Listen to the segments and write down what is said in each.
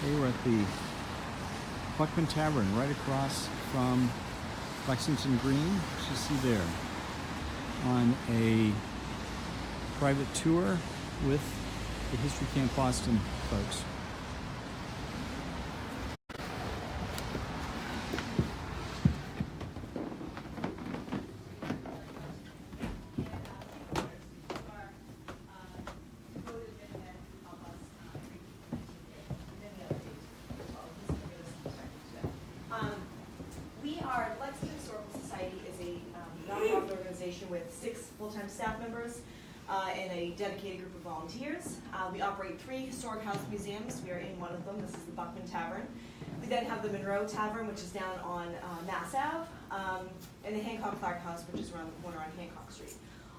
Okay, we're at the Buckman Tavern, right across from Lexington Green, as you see there, on a private tour with the History Camp Boston folks. Lexington Historical Society is a nonprofit organization with 6 full-time staff members and a dedicated group of volunteers. We operate 3 historic house museums. We are in one of them. This is the Buckman Tavern. We then have the Monroe Tavern, which is down on Mass Ave, and the Hancock Clark House, which is around the corner on Hancock Street.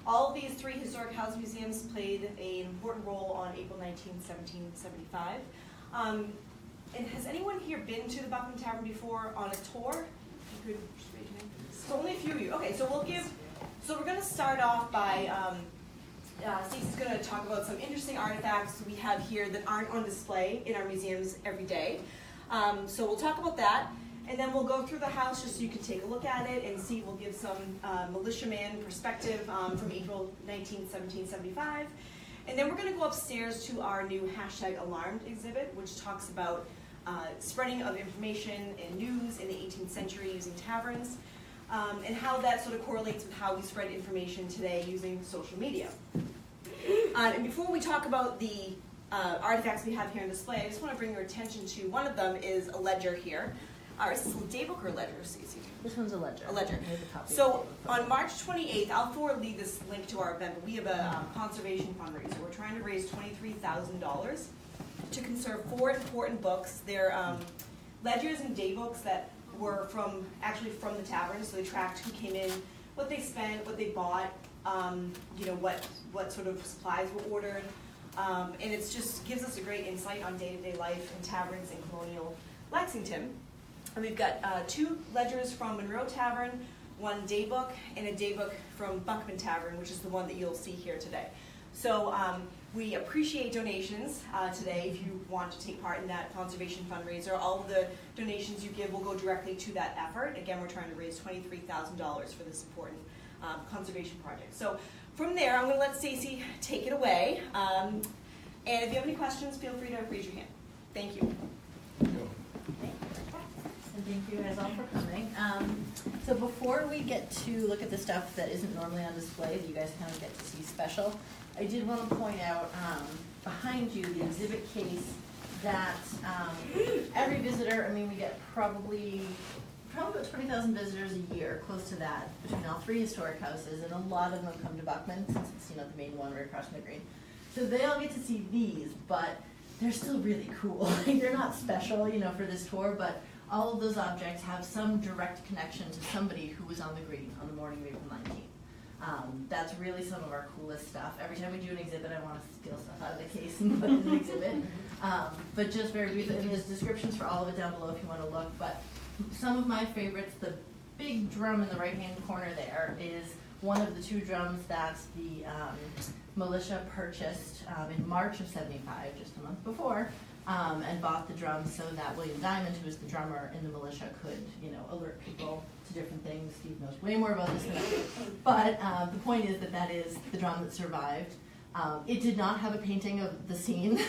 All of these 3 historic house museums played an important role on April 19, 1775. And has anyone here been to the Buckman Tavern before on a tour? You could just raise your hand. So only a few of you. Okay, so we're going to start off by, Stacey's going to talk about some interesting artifacts we have here that aren't on display in our museums every day. So we'll talk about that, and then we'll go through the house just so you can take a look at it and see. We'll give some militiaman perspective from April 19, 1775. And then we're going to go upstairs to our new #Alarmed exhibit, which talks about spreading of information and news in the 18th century using taverns, and how that sort of correlates with how we spread information today using social media. And before we talk about the artifacts we have here on display, I just want to bring your attention to one of them is a ledger here. Is this a daybook or a ledger, Stacey? This one's a ledger. A ledger. So on March 28th, I'll forward this link to our event, but we have a conservation fundraiser. We're trying to raise $23,000 to conserve 4 important books. They're ledgers and daybooks that were actually from the tavern, so they tracked who came in, what they spent, what they bought, what sort of supplies were ordered, and it just gives us a great insight on day-to-day life in taverns in colonial Lexington. And we've got 2 ledgers from Monroe Tavern, 1 daybook, and a daybook from Buckman Tavern, which is the one that you'll see here today. So we appreciate donations today if you want to take part in that conservation fundraiser. All of the donations you give will go directly to that effort. Again, we're trying to raise $23,000 for this important conservation project. So from there, I'm going to let Stacey take it away. And if you have any questions, feel free to raise your hand. Thank you. And thank you guys all for coming. So before we get to look at the stuff that isn't normally on display that you guys kind of get to see special, I did want to point out behind you the exhibit case that every visitor, we get probably about 20,000 visitors a year, close to that, between all 3 historic houses, and a lot of them come to Buckman since it's the main one right across from the green. So they all get to see these, but they're still really cool. They're not special, for this tour, but all of those objects have some direct connection to somebody who was on the green on the morning of April 19th. That's really some of our coolest stuff. Every time we do an exhibit, I want to steal stuff out of the case and put it in the exhibit. But just very briefly, there's descriptions for all of it down below if you want to look. But some of my favorites, the big drum in the right-hand corner there is one of the 2 drums that the militia purchased in March of '75, just a month before, and bought the drum so that William Diamond, who was the drummer in the militia, could, alert people to different things. Steve knows way more about this than I do. But the point is that is the drum that survived. It did not have a painting of the scene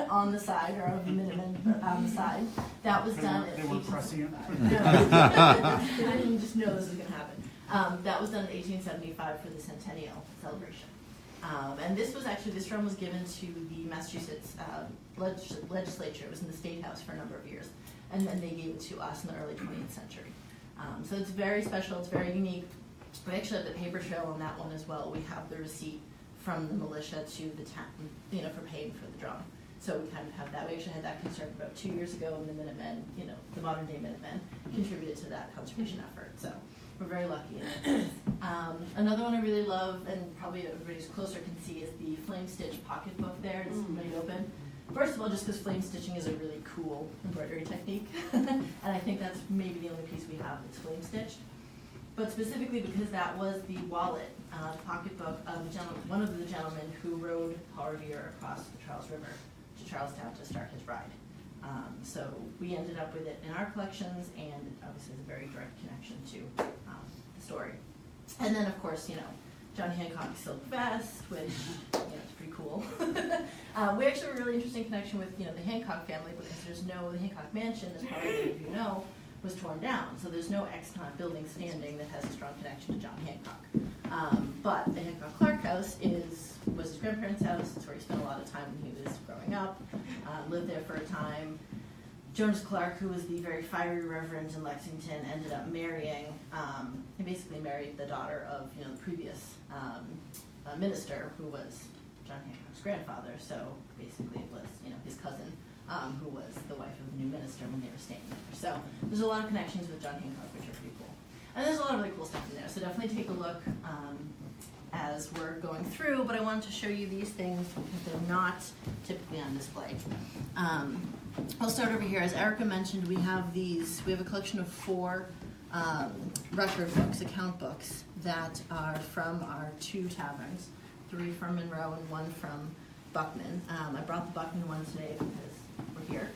on the side, or of the Minutemen on the side. That was done at 1875. No, I didn't just know this was going to happen. That was done in 1875 for the centennial celebration. And this drum was given to the Massachusetts legislature. It was in the State House for a number of years. And then they gave it to us in the early 20th century. So it's very special, it's very unique. We actually have the paper trail on that one as well. We have the receipt from the militia to the town, for paying for the drum. So we kind of have that. We actually had that concern about 2 years ago, and the Minutemen, the modern day Minutemen, contributed to that conservation effort. So we're very lucky in it. Another one I really love, and probably everybody who's closer can see, is the flame stitch pocketbook there. It's laid open. First of all, just because flame stitching is a really cool embroidery technique, and I think that's maybe the only piece we have that's flame stitched. But specifically because that was the wallet, pocketbook of one of the gentlemen who rode Paul Revere across the Charles River to Charlestown to start his ride. So we ended up with it in our collections, and it obviously has a very direct connection to the story. And then, of course, John Hancock's silk vest, which is pretty cool. We actually have a really interesting connection with the Hancock family, because the Hancock mansion, as probably many of you know, was torn down. So there's no ex-con building standing that has a strong connection to John Hancock. But the Hancock Clark house was his grandparents' house. It's where he spent a lot of time when he was growing up. Lived there for a time. Jonas Clark, who was the very fiery reverend in Lexington, ended up marrying, he basically married the daughter of the previous minister, who was John Hancock's grandfather. So basically it was his cousin, who was the wife of the new minister when they were staying there. So there's a lot of connections with John Hancock, which are pretty cool. And there's a lot of really cool stuff in there, so definitely take a look as we're going through, but I wanted to show you these things because they're not typically on display. I'll start over here. As Erica mentioned, we have a collection of 4 record books, account books, that are from our 2 taverns, 3 from Monroe and 1 from Buckman. I brought the Buckman one today because we're here.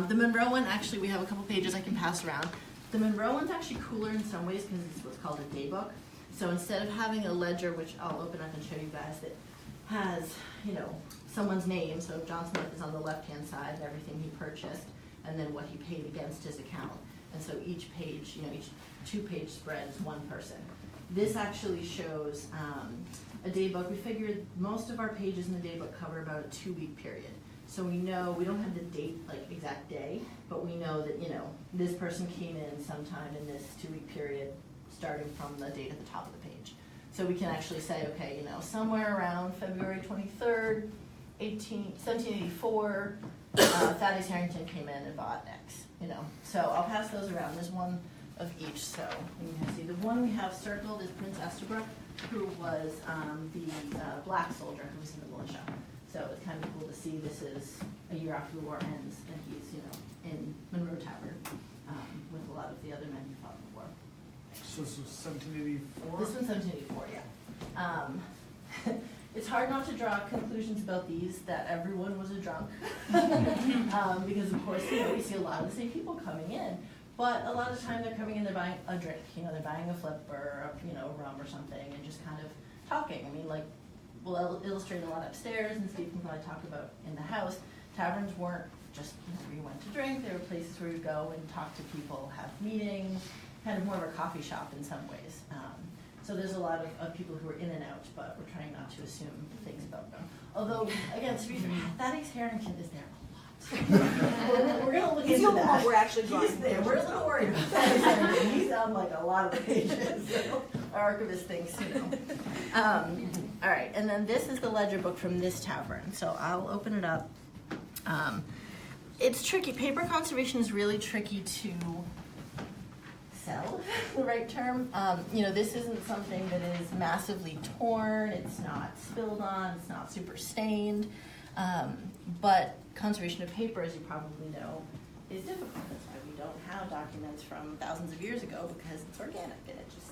The Monroe one, actually, we have a couple pages I can pass around. The Monroe one's actually cooler in some ways because it's what's called a day book. So instead of having a ledger, which I'll open up and show you guys, that has, someone's name, so John Smith is on the left-hand side, and everything he purchased, and then what he paid against his account. And so each page, each 2-page spread is one person. This actually shows a day book. We figured most of our pages in the day book cover about a 2-week period. So we know, we don't have the date, exact day, but we know that, this person came in sometime in this 2-week period, starting from the date at the top of the page. So we can actually say, okay, somewhere around February 23rd, 1784, Thaddeus Harrington came in and bought X, So I'll pass those around. There's one of each. So you can see the one we have circled is Prince Estabrook, who was the black soldier who was in the militia. So it's kind of cool to see this is a year after the war ends, and he's, in Monroe Tavern with a lot of the other men who fought in the war. So this was 1784? This one's 1784, yeah. It's hard not to draw conclusions about these that everyone was a drunk. Because of course, we see a lot of the same people coming in. But a lot of the time they're coming in, they're buying a drink. They're buying a flip or rum or something, and just kind of talking. We'll illustrate a lot upstairs, and Steve can probably talk about in the house. Taverns weren't just where you went to drink. They were places where you go and talk to people, have meetings, kind of more of a coffee shop in some ways. So there's a lot of people who are in and out, but we're trying not to assume things about them. Although, again, to be fair, Thaddeus Harrington is there a lot. We're going to look into that. We're actually drawing. He's there. We're a little worried about Thaddeus Harrington. He's on a lot of the pages. So our archivist thinks, All right, and then this is the ledger book from this tavern. So I'll open it up. It's tricky. Paper conservation is really tricky to sell, the right term. This isn't something that is massively torn. It's not spilled on. It's not super stained. But conservation of paper, as you probably know, is difficult. That's why we don't have documents from thousands of years ago, because it's organic and it just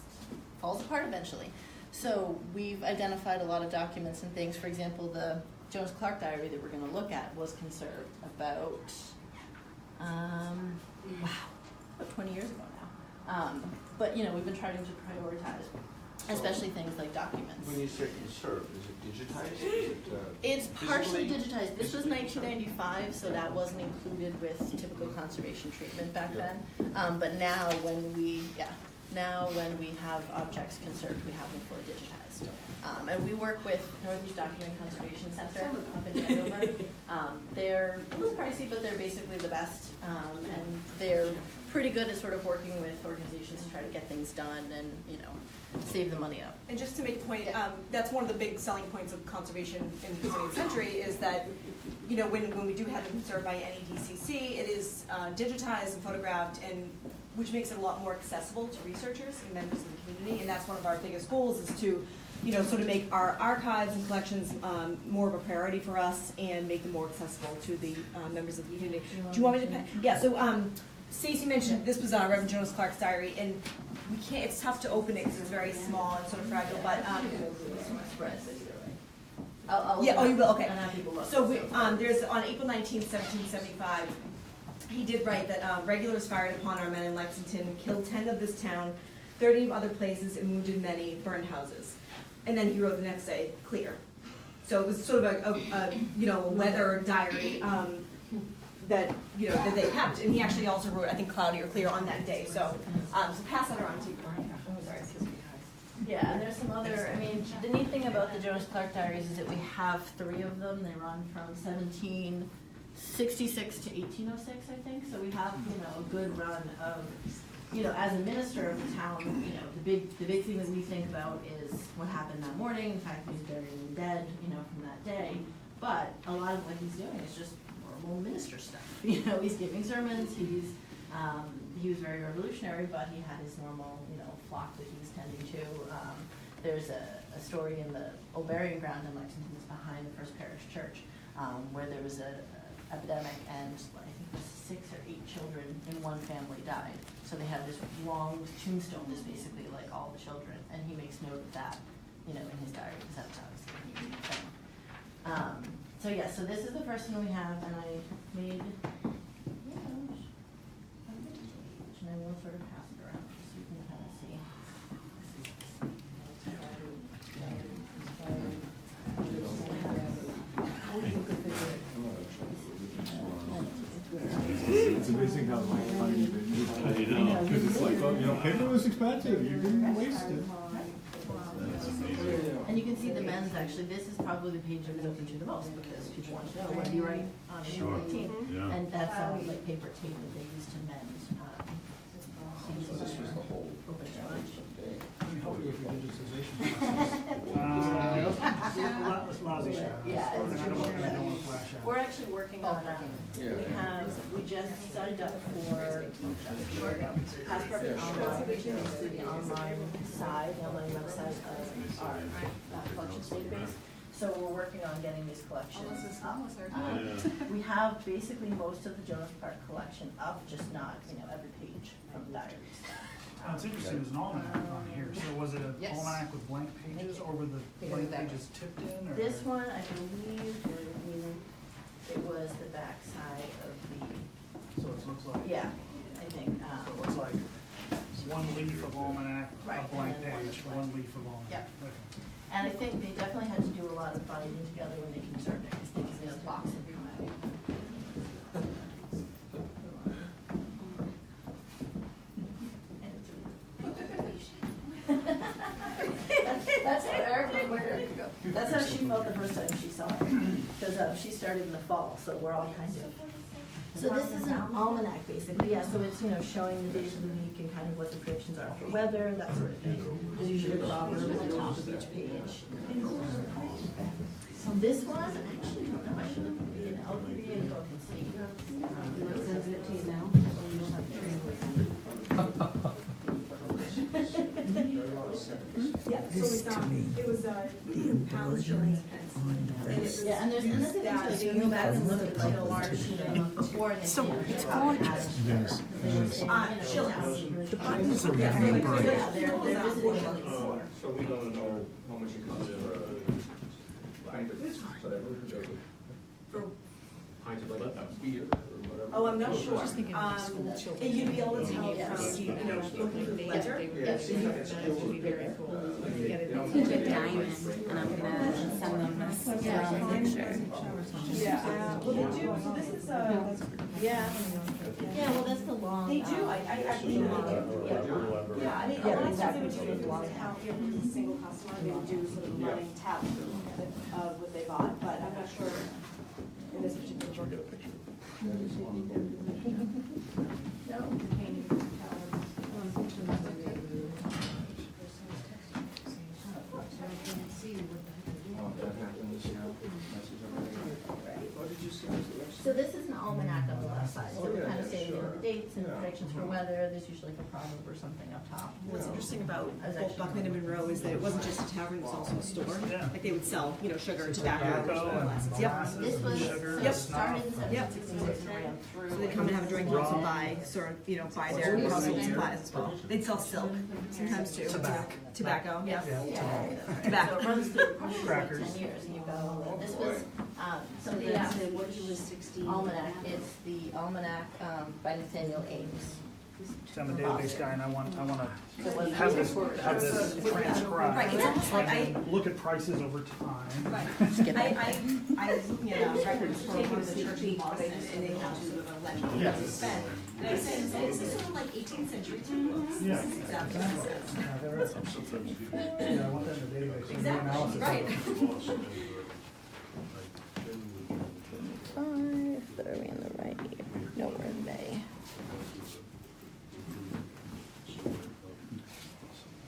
falls apart eventually. So we've identified a lot of documents and things. For example, the Jonas Clark diary that we're going to look at was conserved about 20 years ago now. But we've been trying to prioritize, especially things like documents. When you say conserved, is it digitized? Is it, it's partially physically? digitized. This was 1995, so that wasn't included with typical conservation treatment back then. But now when we have objects conserved, we have them fully digitized. And we work with Northeast Document Conservation Center up in Andover. They're a little pricey, but they're basically the best. And they're pretty good at sort of working with organizations to try to get things done and, save the money up. And just to make a point, that's one of the big selling points of conservation in the 20th century is that, when we do have them conserved by NEDCC, it is digitized and photographed, and which makes it a lot more accessible to researchers and members of the community. And that's one of our biggest goals is to, sort of make our archives and collections more of a priority for us and make them more accessible to the members of the community. Do you want me to? Yeah. So Stacey mentioned this was Reverend Jonas Clark's diary, and we can't. It's tough to open it because it's very small and sort of fragile. But I'll Yeah, oh, you will, okay. And have people look. So there's, on April 19th, 1775, he did write that regulars fired upon our men in Lexington, killed 10 of this town, 30 of other places, and wounded many, burned houses. And then he wrote the next day, clear. So it was sort of a weather diary that they kept. And he actually also wrote, I think, cloudy or clear on that day. So pass that around to you. Sorry, excuse me. Yeah, and there's some other, I mean, the neat thing about the Jonas Clark diaries is that we have 3 of them. They run from 1766 to 1806, I think. So we have, a good run of, as a minister of the town, the big thing that we think about is what happened that morning, the fact that he's burying the dead, from that day. But a lot of what he's doing is just normal minister stuff. He's giving sermons, he was very revolutionary, but he had his normal, flock that he was tending to. There's a story in the old burying ground in Lexington, that's behind the First Parish Church, where there was an epidemic, and I think it was 6 or 8 children in one family died. So they had this long tombstone, just basically like all the children, and he makes note of that, in his diary, because that's obviously a unique thing. So yeah, so this is the first one we have, and I made, and I will sort of pass it around just so you can kind of see. It's amazing how funny because it's like, paper was expensive, you didn't waste it. And you can see the men's, actually, this is probably the page that was open to the most, because people want to know what do you write on April 18th. Yeah. And that's like paper tape that they used to mend. So this was the whole. Open challenge. Hopefully if your digitization lousy shot. Yeah, I don't want to flash out. we're actually working on, we just signed up for Passport Online, which is the online side, the online website of our collections database. So we're working on getting these collections up. We have basically most of the Jonas Clark collection up, just not, every page from the diaries. It's interesting, there's an almanac on here, so was it an almanac with blank pages, or were the blank pages tipped in, or? This one, I believe, it was the back side of the, So it looks like. yeah, I think. So it looks like one leaf of almanac, Right, a blank and then page, one one leaf of almanac. Yep. Okay. And I think they definitely had to do a lot of binding together when they conserved it, because these boxes come out. That's how that's how she felt the first time she saw it, because she started in the fall, so we're all kind of. So this is an almanac, basically, yeah, so it's, showing the days of the week and kind of what the predictions are for weather, that sort of thing. There's usually a proverb at the top of each page. This one, I actually don't know, I should have made an LPB and go and see. Sends it to you now. Yeah, so it was pounds, shillings, pence. And it was, Yeah, and there's another thing, so they go back and look at like March, the month before, and they see Yes. shillings. The Bibles are Yeah, really they're bright. visiting on the floor. So we don't know how much it costs for a pint of whatever, For, pint of like beer or whatever. oh, I'm not sure. And you'd be able to tell from, looking through the ledger. Yes. It's a diamond, and I'm gonna send them this picture. Yeah, well, they do, so this is, Yeah, yeah, well, that's the long. they do, I actually, yeah, I mean, a lot of times they would do it if it was a town, if it was a single customer, they would do sort of a running tally of what they bought, but I'm not sure in this particular book. No. So this is an almanac of the side. So we kind of say, you know, the dates and predictions for weather, there's usually like a proverb or something up top. What's interesting about As both actually- Buckman and Monroe is that it wasn't just a tavern, it was also a store. Yeah. Like they would sell, you know, sugar, tobacco, Tobacco and glasses. Yep. glasses This and was, sugar so and it started in snuff. 1766 and ran through. So they'd come and have a drink and also buy, sort of, you know, buy their household supplies as well. They'd sell silk sometimes too. Tobacco, yeah. Yeah. So it runs through probably like Crackers. 10 years, and you've got all of, this was, something Yeah. that's What year was 16? almanac, it's the almanac, by Nathaniel Ames. So I'm a database guy and I want So it was- to have this transcribed. Right, it's almost like I, Look at prices over time. right. Skip it. I, you know, records for one of the church in Boston, and they have to live a legend Yes. they spent. And I said, is this sort of like 18th century too? Yeah. This is exactly what it says. Yeah, there is. Yeah, I want that in the database. So we do Exactly, analysis. right. 5, but are we in the right year? No, we're in May.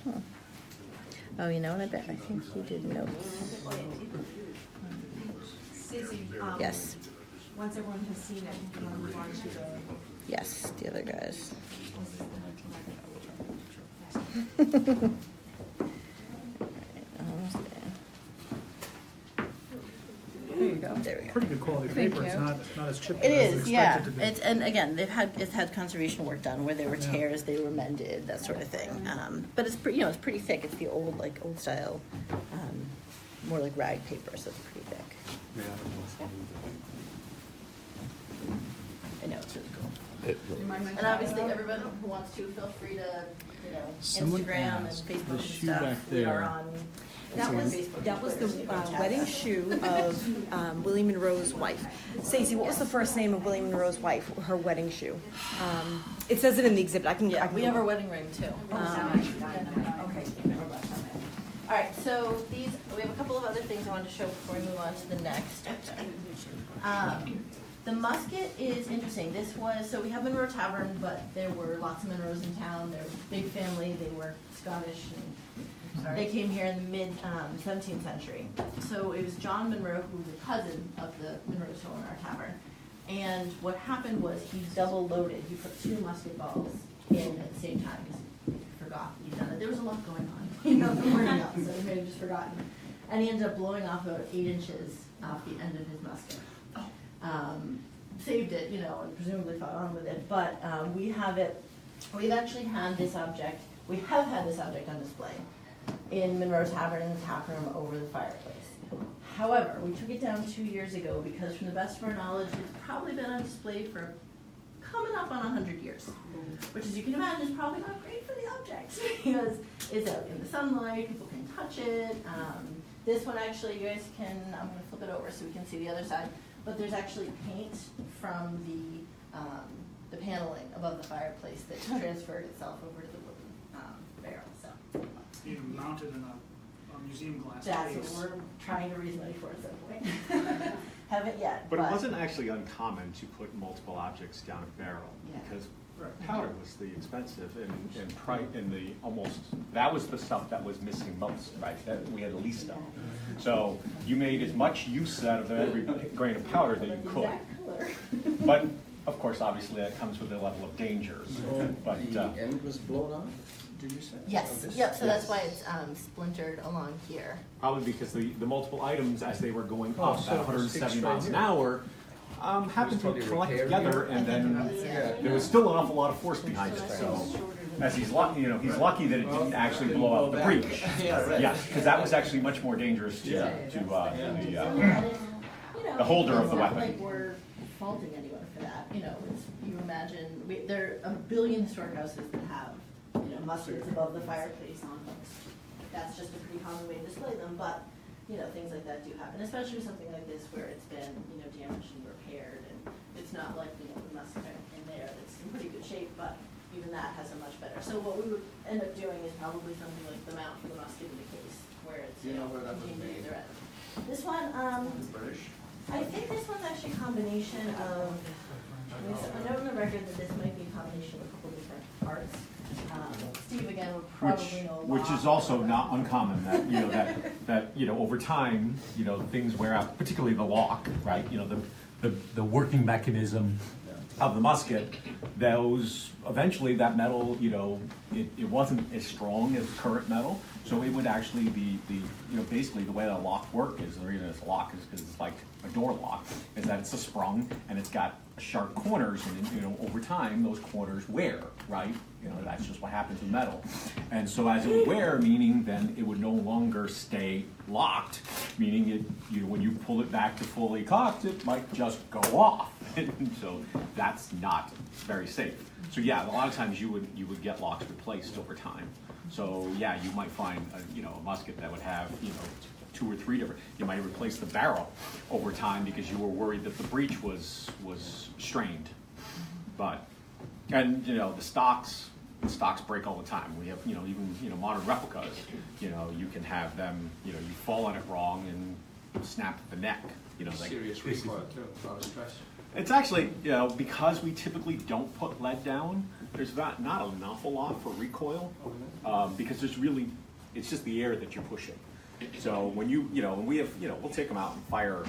Huh. Oh, you know what, I bet, I think he did notes. Stacey, Yes, once everyone has seen it, you want to move on to the. yes, the other guys. Almost there. There you go. There we go. Pretty good quality Thank paper. It's you. not as chipped It as is, yeah. expected to be. It's, and again, it's had conservation work done where there were Yeah. tears, they were mended, that sort of thing. But it's pretty, you know, it's pretty thick. It's the old, like, old style, more like rag paper, so it's pretty thick. I know, it's really cool. And obviously, everyone who wants to, feel free to, you know, Someone Instagram asked, and Facebook the and shoe stuff. back We are there. on That was, Facebook. that was the wedding shoe of William Monroe's wife. Stacey, what was the first name of William Monroe's wife, her wedding shoe? It says it in the exhibit, I can. Yeah, we have our wedding ring too. Okay. All right, so these, we have a couple of other things I wanted to show before we move on to the next. The musket is interesting. This was, so we have Monroe Tavern, but there were lots of Monroes in town. They're a big family. They were Scottish, and they came here in the mid 17th century. So it was John Monroe, who was a cousin of the Monroes who own our tavern. And what happened was he double loaded. He put 2 musket balls in at the same time. He forgot he'd done it. There was a lot going on, you know, the morning up, so he may have just forgotten. And he ended up blowing off about 8 inches off the end of his musket. Saved it, you know, and presumably fought on with it. But we have it, we've actually had this object, we have had this object on display in Monroe Tavern in the tap room over the fireplace. However, we took it down 2 years ago because from the best of our knowledge, it's probably been on display for coming up on 100 years. Which, as you can imagine, is probably not great for the object because it's out in the sunlight, people can touch it. This one actually, you guys can, I'm going to flip it over so we can see the other side. But there's actually paint from the paneling above the fireplace that transferred itself over to the wooden barrel. So Even mounted in a museum glass that's case. what we're trying to raise money for at some point. Haven't yet. But it wasn't actually uncommon to put multiple objects down a barrel Yeah. because powder was the expensive and the almost, that was the stuff that was missing most, right? That we had the least of. So you made as much use out of every grain of powder that you could. Exact color. But of course, obviously, that comes with a level of danger. But The end was blown off, did you say? Yes. Yep. So that's why it's splintered along here. probably because the multiple items as they were going Oh, up so at it was 170 fixed miles right an here. hour, happened to probably collect repaired together, here. and then Yeah. there was still an awful lot of force behind it. So, as he's lucky, he's lucky that it didn't actually blow up the breech. Yeah, right. Yes, because that was actually much more dangerous to the holder of the It's not weapon. like we're faulting anyone for that. You know, you imagine there are a billion historic houses that have muskets above the fireplace on hooks. That's just a pretty common way to display them, but things like that do happen, especially with something like this where it's been damaged and repaired, and it's not like the musket in there that's in pretty good shape, but even that has a much better. So what we would end up doing is probably something like the mount for the musket in the case, where it's Do you know where that was contained made? either end. This one, British? I think this one's actually a combination of, there's a note in the record that this might be a combination of a couple different parts. Steve again would probably know a lot. Which is also not uncommon that over time things wear out, particularly the lock, right? The working mechanism of the musket, those, eventually that metal, you know, it wasn't as strong as current metal, so it would actually be, you know, basically the way that a lock work is, the reason it's a lock is because it's like a door lock, is that it's a sprung and it's got sharp corners, and you know, over time those corners wear, right? You know, that's just what happens with metal. And so as it would wear, meaning then it would no longer stay locked, meaning it, you know, when you pull it back to fully cocked, it might just go off. So that's not very safe. So yeah, a lot of times you would get locks replaced over time. So yeah, you might find a, you know, a musket that would have, you know, 2 or 3 different. You might replace the barrel over time because you were worried that the breech was strained. But, and you know, the stocks break all the time. We have, you know, even, you know, modern replicas, you know, you can have them, you know, you fall on it wrong and snap the neck. You know, like Serious recoil too, a lot of stress. it's actually, you know, because we typically don't put lead down, there's not an awful lot for recoil, because there's really, it's just the air that you're pushing. So when you know, and we have, you know, we'll take them out and fire,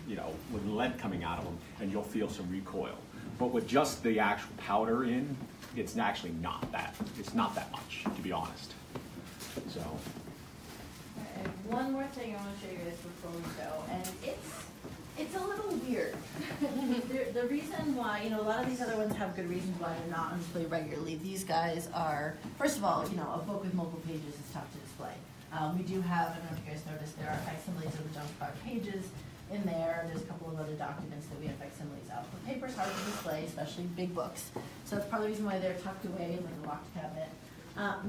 you know, with lead coming out of them, and you'll feel some recoil. But with just the actual powder in, it's actually not that, it's not that much, to be honest. So. And one more thing I want to show you guys before we go, and it's a little weird. The reason why, you know, a lot of these other ones have good reasons why they're not on display regularly. These guys are, first of all, you know, a book with multiple pages is tough to display. We do have, I don't know if you guys noticed, there are facsimiles of the jump card pages in there. There's a couple of other documents that we have facsimiles of. But paper's hard to display, especially big books. So that's part of the reason why they're tucked away in like a locked cabinet.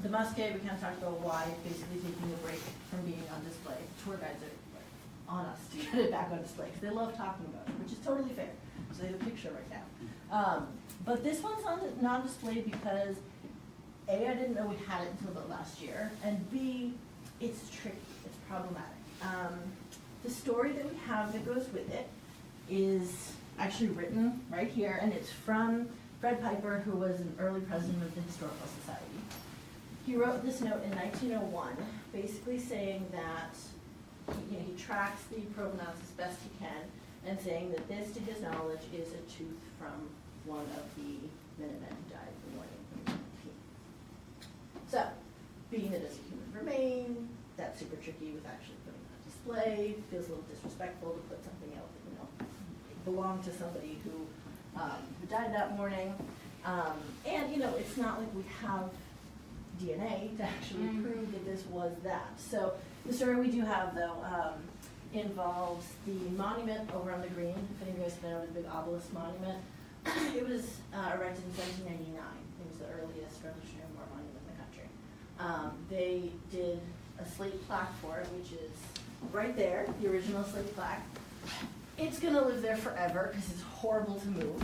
The musket, we kind of talked about why it's basically taking a break from being on display. Tour guides are like, on us to get it back on display because they love talking about it, which is totally fair. So they have a picture right now. But this one's not displayed because A, I didn't know we had it until about last year, and B, it's tricky, it's problematic. The story that we have that goes with it is actually written right here, and it's from Fred Piper, who was an early president of the Historical Society. He wrote this note in 1901, basically saying that he tracks the provenance as best he can, and saying that this, to his knowledge, is a tooth from one of the Minutemen who died the morning of the 19th. So, being that it's a human remain, that's super tricky with actually putting it on display. Feels a little disrespectful to put something out that, you know, belonged to somebody who died that morning. And, you know, it's not like we have DNA to actually prove that this was that. So the story we do have, though, involves the monument over on the green. If any of you guys know the big obelisk monument, it was erected in 1799. It was the earliest Revolutionary War monument in the country. They did a slate plaque for it, which is right there, the original slate plaque. It's gonna live there forever because it's horrible to move.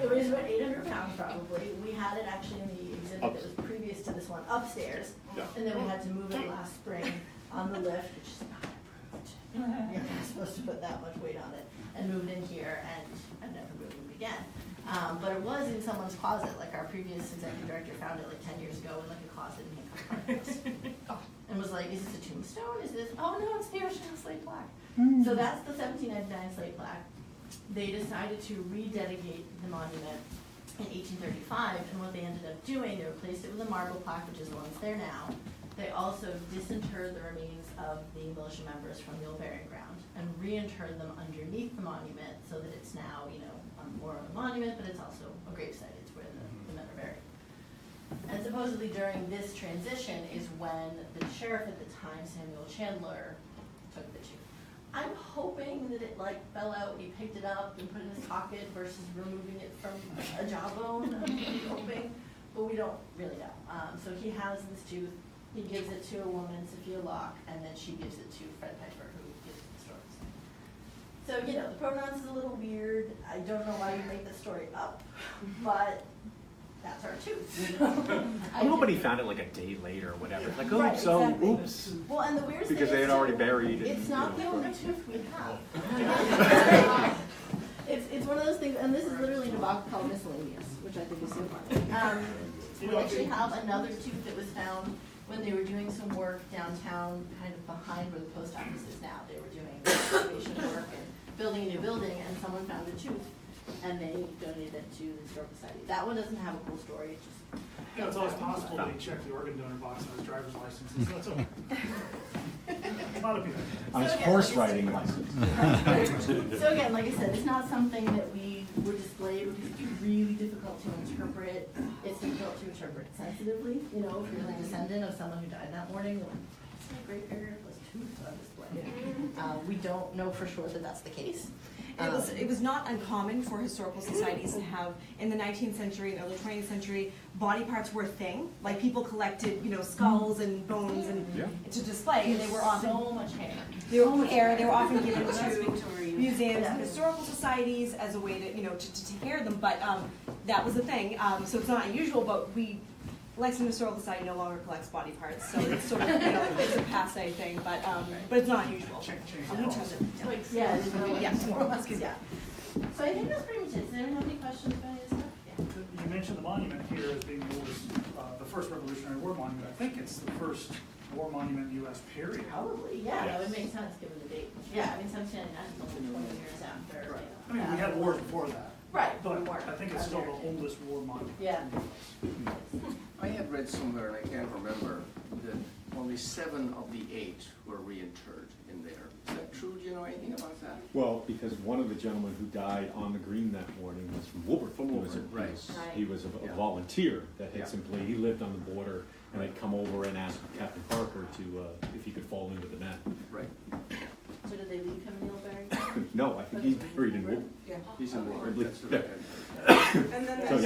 It weighs about 800 pounds probably. We had it actually in the exhibit that was previous to this one upstairs, and then we had to move it last spring on the lift, which is not approved. You're not supposed to put that much weight on it, and moved in here, and I've never moved it again. But it was in someone's closet. Like our previous executive director found it like 10 years ago in like a closet in Hancock Park. And was like, is this a tombstone? Is this, oh no, it's the original slate plaque. So that's the 1799 slate plaque. They decided to rededicate the monument in 1835, and what they ended up doing, they replaced it with a marble plaque, which is the one that's there now. They also disinterred the remains of the militia members from the old burying ground and reinterred them underneath the monument so that it's now, you know, more of a monument, but it's also a gravesite. It's where the men are buried. And supposedly during this transition is when the sheriff at the time, Samuel Chandler, took the tooth. I'm hoping that it like fell out, he picked it up and put it in his pocket versus removing it from a jawbone. I'm really hoping, but we don't really know. So he has this tooth. He gives it to a woman, Sophia Locke, and then she gives it to Fred Piper, who gives the stories. So, you know, the provenance is a little weird. I don't know why you make the story up, but that's our tooth. Nobody found it like a day later or whatever. It's like, oh, right, so, exactly. oops. Well, and the weirdest Because thing they is had already too, buried it. it's not the you know, only tooth we have. It's one of those things, and this is literally in a box called miscellaneous, which I think is so funny. We actually have another tooth that was found when they were doing some work downtown, kind of behind where the post office is now. They were doing excavation work and building a new building, and someone found a tooth. and they donated it to the Historical Society. That one doesn't have a cool story, it just. Yeah, it's always possible they check the organ donor box on his driver's license, so that's okay. A lot of people. On his horse riding license. So again, like I said, it's not something that we would display because it's really difficult to interpret. It's difficult to interpret sensitively, you know, if you're the descendant of someone who died that morning, like, it's a great figure plus tooth on display. We don't know for sure that that's the case. It was not uncommon for historical societies to have, in the 19th century and early 20th century, body parts were a thing. Like people collected, skulls and bones and to display, and they were often so much hair. They were often given to museums and historical societies as a way to, to take care of them. But that was the thing. So it's not unusual, but Lexington Historical Society no longer collects body parts, so it's sort of, it's a passe thing, but it's not unusual. Yeah, more or less, yeah. So I think that's pretty much it. Does anyone have any questions about any of this stuff? Yeah. You mentioned the monument here as being the first Revolutionary War monument. I think it's the first war monument in the U.S. period. Probably, yeah, that would make sense given the date. Yeah, I mean, 1799 is only 20 years after. Right. I mean, we had wars before that. Right, But we weren't. I think it's still the oldest war monument. Yeah. I have read somewhere, and I can't remember, that only 7 of the 8 were reinterred in there. Is that true? Do you know anything about that? Well, because one of the gentlemen who died on the green that morning was from Woburn. He was a volunteer that had he lived on the border, and had come over and asked Captain Parker to if he could fall in with the men. Right. So did they leave him in Neilbury? No, I think he's buried in Woburn. Yeah. He's in Woburn. Yeah. That's what And then So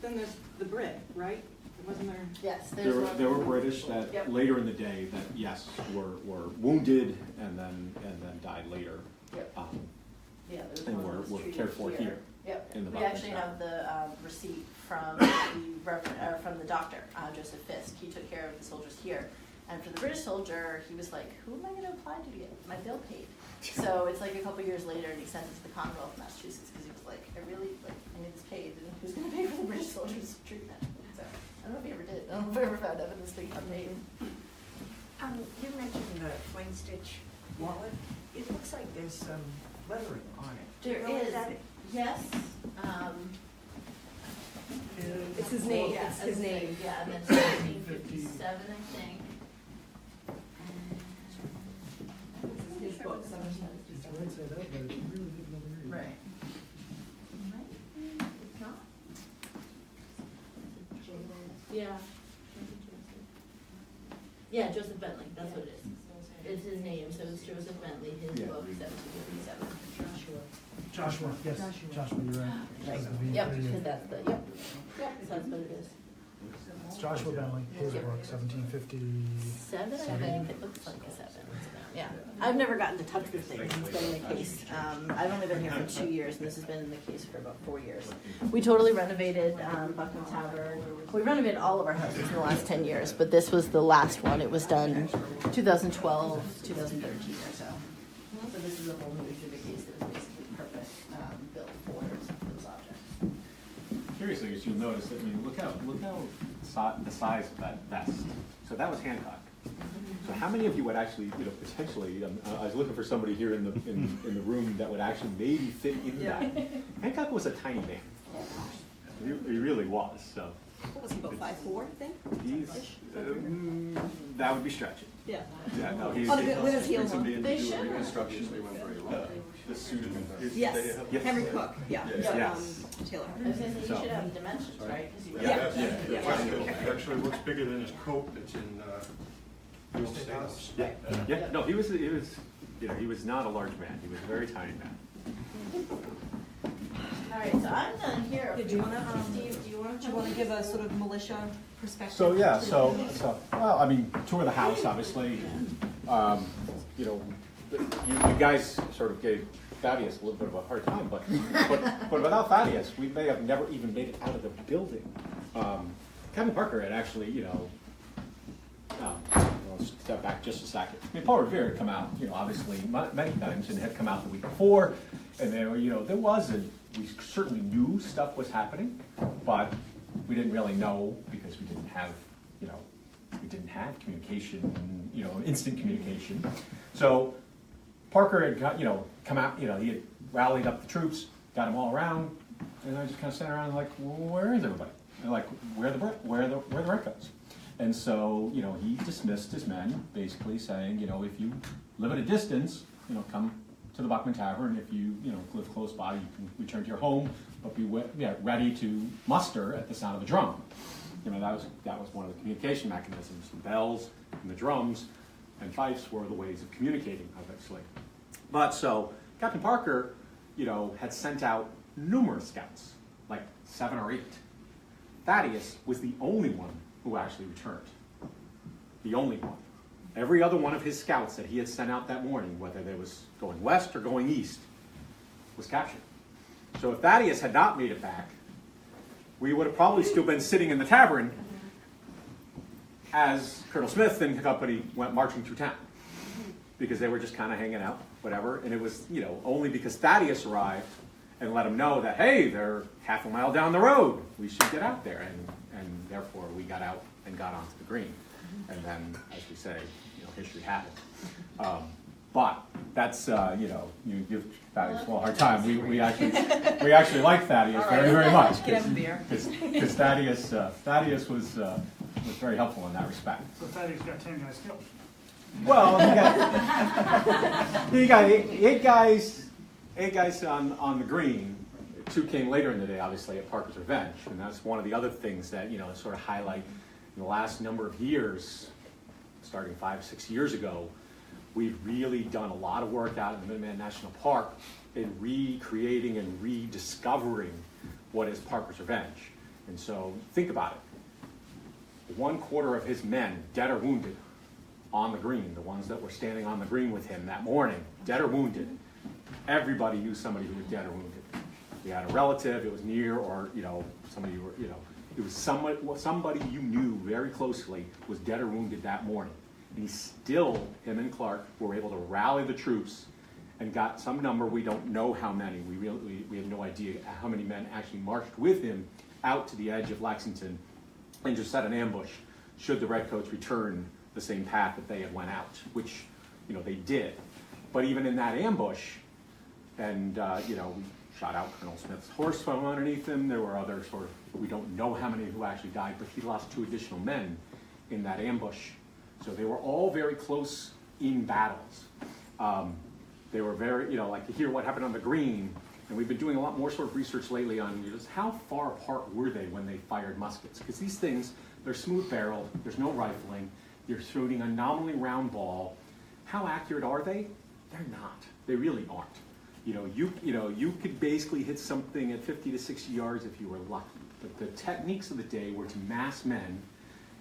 there's the Brit, right? Wasn't there? Yes, There were British that later in the day that were wounded and then died later. Yep. Yeah, there's And one that was were treated cared for here. Yep. in the We Buckman actually Tavern. have the receipt from from the doctor, Joseph Fisk. He took care of the soldiers here. And for the British soldier, he was like, who am I going to apply to get my bill paid? So it's like a couple years later, and he sent it to the Commonwealth of Massachusetts because he was like, I need this paid, and who's going to pay for the British soldiers' treatment? So I don't know if he ever did. I don't know if I ever found evidence that he got paid. You mentioned the plain stitch wallet. It looks like there's some lettering on it. There Well, is, that- yes. It's his name. Yeah, It's his name. Yeah, and then 1757, I think. His book, 1757. Right. It's not? Yeah. Yeah, Joseph Bentley, that's what it is. It's his name, so it's Joseph Bentley, his book, 1757. Joshua, yes, Joshua, you're right. Yep, because that's the, yep, so that's what it is. It's Joshua Bentley, his Yep. book, 1750. Seven, I think it looks like a 7. Yeah, I've never gotten to touch with it. It's been in the case. I've only been here for 2 years, and this has been in the case for about 4 years. We totally renovated Buckman Tavern. We renovated all of our houses in the last 10 years, but this was the last one. It was done 2012, 2013 or so. So this is a whole new exhibit case that was basically perfect built for those objects. Curiously, as you'll notice, look how the size of that vest. So that was Hancock. So how many of you would actually, potentially? I was looking for somebody here in the room that would actually maybe fit in that. Hancock was a tiny man. He really was. So What was he, about 5'4", I think? that would be stretching. Yeah. Yeah, no, With his heels on. They should. Reconstruction, they went very well. the suit of Yes, Yes. Henry Cook, yeah. Yes. Taylor. I was gonna say, you should have dimensions, right? 'Cause you- Yeah. Actually looks bigger than his coat that's in, the old State House. Yeah, no, he was not a large man. He was a very tiny man. All right, so I'm done here. Did you wanna, Steve, do you wanna? Do you want to give a sort of militia perspective? So, yeah, well, I mean, tour the house, obviously. You guys sort of gave Thaddeus a little bit of a hard time, but without Thaddeus, we may have never even made it out of the building. Captain Parker had actually, I'll step back just a second. I mean, Paul Revere had come out, obviously many times, and had come out the week before, and there wasn't. We certainly knew stuff was happening, but we didn't really know because we didn't have, communication, instant communication. So Parker had come out, he had rallied up the troops, got them all around, and I just kind of sat around like, well, where is everybody? And like, where are the redcoats? And so, you know, he dismissed his men, basically saying, you know, if you live at a distance, you know, come to the Buckman Tavern. If you, you know, live close by, you can return to your home, but be ready to muster at the sound of the drum. You know, that was one of the communication mechanisms. The bells and the drums and fifes were the ways of communicating, obviously. But so Captain Parker, you know, had sent out numerous scouts, like 7 or 8. Thaddeus was the only one who actually returned. The only one. Every other one of his scouts that he had sent out that morning, whether they was going west or going east, was captured. So if Thaddeus had not made it back, we would have probably still been sitting in the tavern as Colonel Smith and company went marching through town, because they were just kind of hanging out, whatever. And it was, you know, only because Thaddeus arrived and let them know that, hey, they're half a mile down the road. We should get out there. And therefore, we got out and got onto the green. And then, as we say, you know, history happened. But that's, you know, you give Thaddeus a hard time. We actually like Thaddeus very much. Because Thaddeus was very helpful in that respect. So Thaddeus got 10 guys killed. Well, he got 8 guys on the green. 2 came later in the day, obviously, at Parker's Revenge. And that's one of the other things that, you know, sort of highlight in the last number of years, starting 5 or 6 years ago, we've really done a lot of work out in the Minuteman National Park in recreating and rediscovering what is Parker's Revenge. And so think about it. 1/4 of his men, dead or wounded, on the green, the ones that were standing on the green with him that morning, dead or wounded. Everybody knew somebody who was dead or wounded. You had a relative, it was near, or, you know, somebody you were, you know, it was somebody you knew very closely was dead or wounded that morning. And him and Clark were able to rally the troops and got some number, we don't know how many, we have no idea how many men actually marched with him out to the edge of Lexington and just set an ambush should the Redcoats return the same path that they had went out, which, you know, they did. But even in that ambush, and, you know, we shot out Colonel Smith's horse from underneath him. There were other sort of, we don't know how many who actually died, but he lost 2 additional men in that ambush. So they were all very close in battles. They were very, you know, like to hear what happened on the green, and we've been doing a lot more sort of research lately on just how far apart were they when they fired muskets? Because these things, they're smooth barreled, there's no rifling, you're shooting a nominally round ball. How accurate are they? They're not. They really aren't. You could basically hit something at 50 to 60 yards if you were lucky. But the techniques of the day were to mass men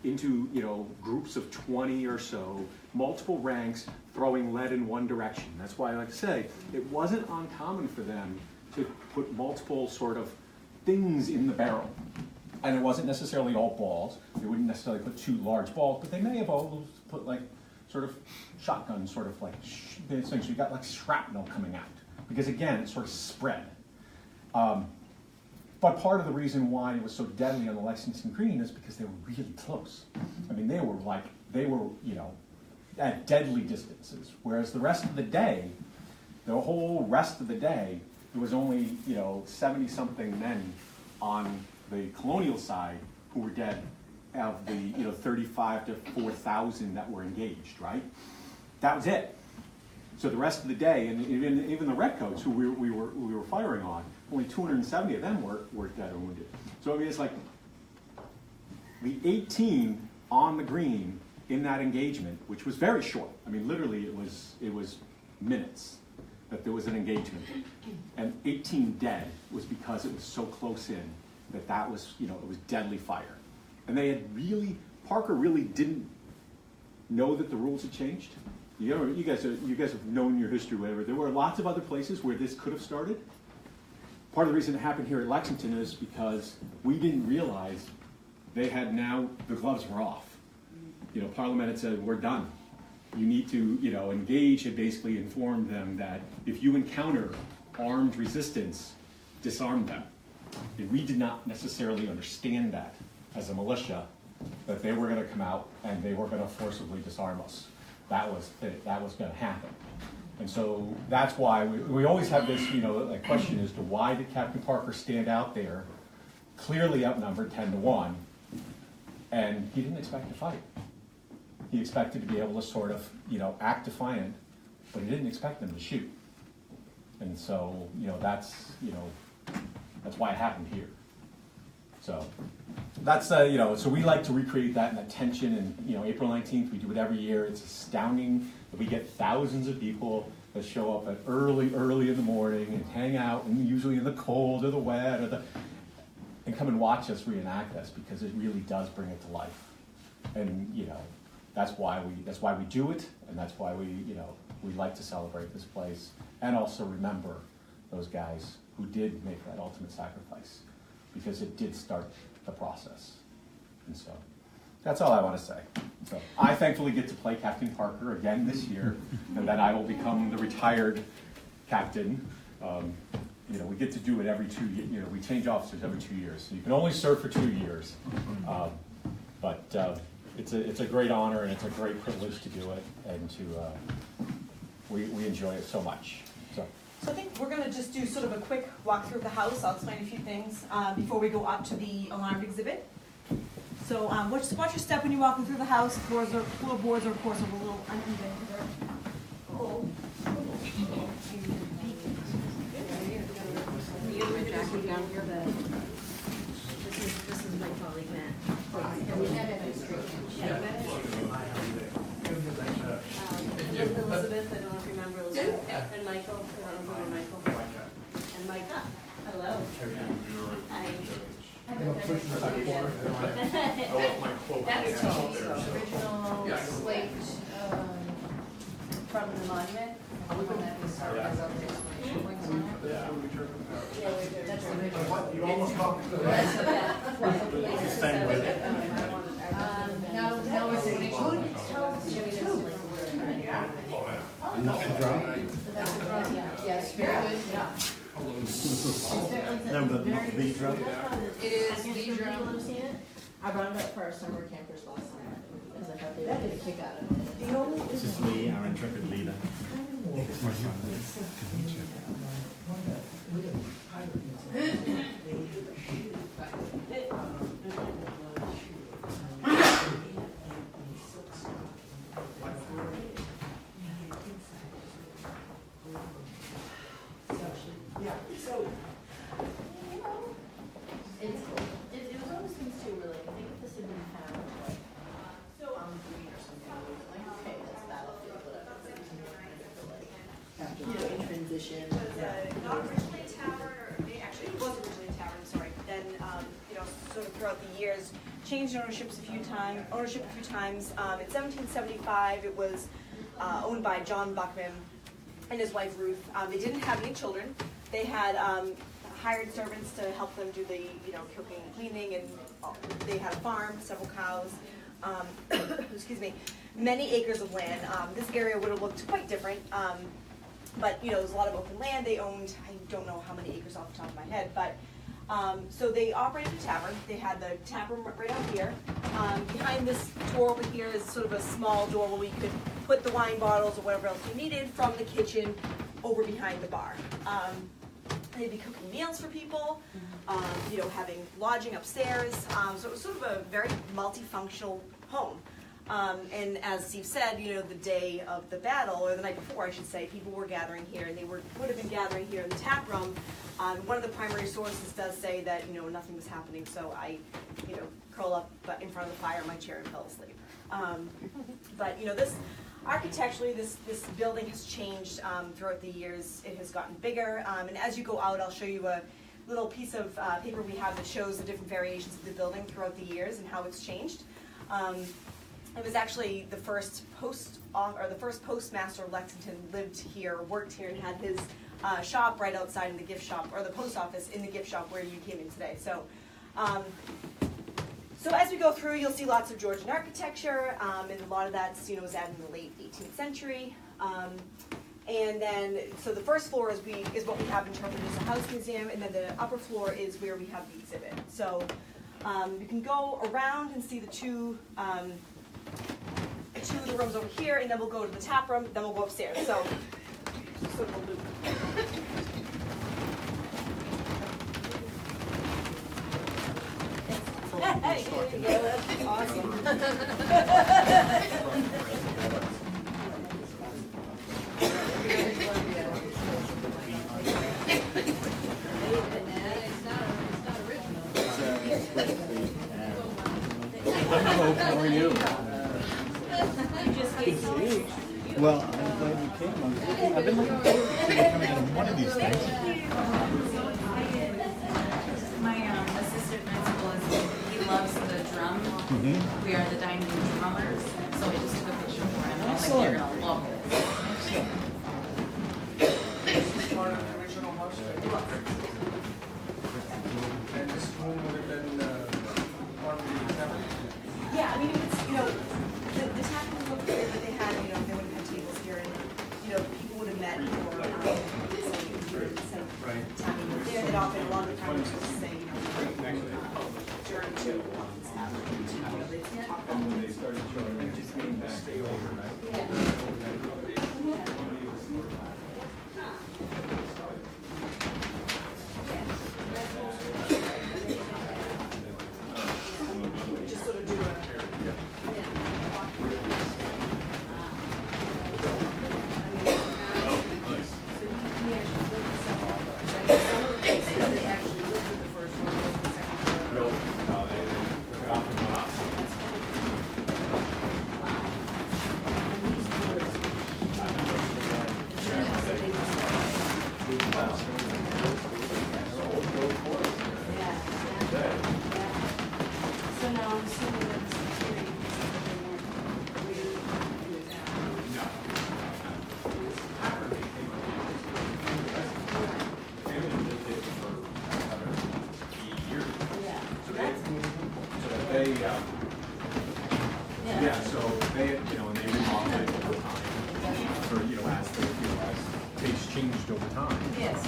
into, you know, groups of 20 or so, multiple ranks, throwing lead in one direction. That's why, like I say, it wasn't uncommon for them to put multiple sort of things in the barrel. And it wasn't necessarily all balls. They wouldn't necessarily put 2 large balls, but they may have all put like sort of shotgun, sort of like things. So you got like shrapnel coming out. Because again, it sort of spread. But part of the reason why it was so deadly on the Lexington Green is because they were really close. I mean, they were, you know, at deadly distances. Whereas the rest of the day, the whole rest of the day, there was only, you know, 70-something men on the colonial side who were dead of the, you know, 35 to 4,000 that were engaged, right? That was it. So the rest of the day, and even the Redcoats who we were firing on, only 270 of them were dead or wounded. So I mean, it's like the 18 on the green in that engagement, which was very short. I mean, literally, it was minutes that there was an engagement, and 18 dead was because it was so close in that was, you know, it was deadly fire. And they had Parker really didn't know that the rules had changed. You guys have known your history, whatever. There were lots of other places where this could have started. Part of the reason it happened here at Lexington is because we didn't realize they had now, the gloves were off. You know, Parliament had said, we're done. You need to, you know, engage and basically inform them that if you encounter armed resistance, disarm them. And we did not necessarily understand that as a militia, that they were going to come out and they were going to forcibly disarm us. That was going to happen. And so that's why we always have this, like question as to why did Captain Parker stand out there, clearly outnumbered 10-1, and he didn't expect to fight. He expected to be able to sort of, act defiant, but he didn't expect them to shoot. And so, that's why it happened here. So that's, so we like to recreate that and that tension. And, April 19th, we do it every year. It's astounding that we get thousands of people that show up at early in the morning and hang out, and usually in the cold or the wet and come and watch us reenact this, because it really does bring it to life. And, that's why we do it, and that's why we like to celebrate this place and also remember those guys who did make that ultimate sacrifice, because it did start the process. And so that's all I want to say. So I thankfully get to play Captain Parker again this year, and then I will become the retired captain. We get to do it every 2 years. We change officers every 2 years. So you can only serve for 2 years. But it's a great honor, and it's a great privilege to do it, and we enjoy it so much. So I think we're going to just do sort of a quick walkthrough of the house. I'll explain a few things before we go up to the alarmed exhibit. So watch your step when you're walking through the house. Floorboards are, of course, a little uneven. They're cold. This is my colleague Matt. And we met at the street. Elizabeth, I don't know if you remember Elizabeth. And Michael, I don't know if you remember Michael. And Mike. Hello. Hi. That's the original slate from the monument. That's the original. You almost talked to No, it's a yes, very good. Yeah. No, but not the drum. It is the drum. I brought it up for our summer campers last summer because I thought they would get a kick out of it. This is Lee, our intrepid leader. It was always things too, really. I think if this had been found, like, on the green or something, it was like, okay, that's battlefield, whatever. In transition. It was not originally a tavern, or actually it was originally a tavern, sorry. Then, sort of throughout the years, changed ownership a few times. In 1775, it was owned by John Buckman and his wife Ruth. They didn't have any children. They had hired servants to help them do the, cooking and cleaning, and they had a farm, several cows. Excuse me, many acres of land. This area would have looked quite different. But there was a lot of open land. They owned, I don't know how many acres off the top of my head, but so they operated a tavern. They had the tap room right out here. Behind this door over here is sort of a small door where we could put the wine bottles or whatever else we needed from the kitchen over behind the bar. They'd be cooking meals for people, having lodging upstairs. So it was sort of a very multifunctional home. And as Steve said, the day of the battle, or the night before, I should say, people were gathering here, and they would have been gathering here in the tap room. One of the primary sources does say that, nothing was happening, so I, curl up in front of the fire in my chair and fell asleep. But, this, architecturally, this building has changed throughout the years. It has gotten bigger, and as you go out, I'll show you a little piece of paper we have that shows the different variations of the building throughout the years and how it's changed. It was actually the first postmaster of Lexington lived here, worked here, and had his shop right outside in the gift shop, or the post office in the gift shop where you came in today. So, so as we go through, you'll see lots of Georgian architecture, and a lot of that, was added in the late 18th century. And then, so the first floor is what we have interpreted as a house museum, and then the upper floor is where we have the exhibit. So you can go around and see the two of the rooms over here, and then we'll go to the tap room, then we'll go upstairs. So sort of a loop. Hey, there you go, that's awesome. Hello, how are you? Well, I'm glad you came. I've been looking forward to coming to one of these things. My assistant principal he loves the drum. We are the dining room drummers, so I just took a picture for him. I was like, you're gonna love this. Part of the original house? And this room would have been part of the tavern? Yeah, I mean, it's, the tap room looked good, but they had, they would have had tables here, and, people would have met for, some tapping over there. They'd often, a lot of the time, just say, during two, they'd talk about When they started showing, they just came back. Stay overnight. just sort of do a. So now I'm assuming And they remodeled it over time, or, as tastes changed over time. yes.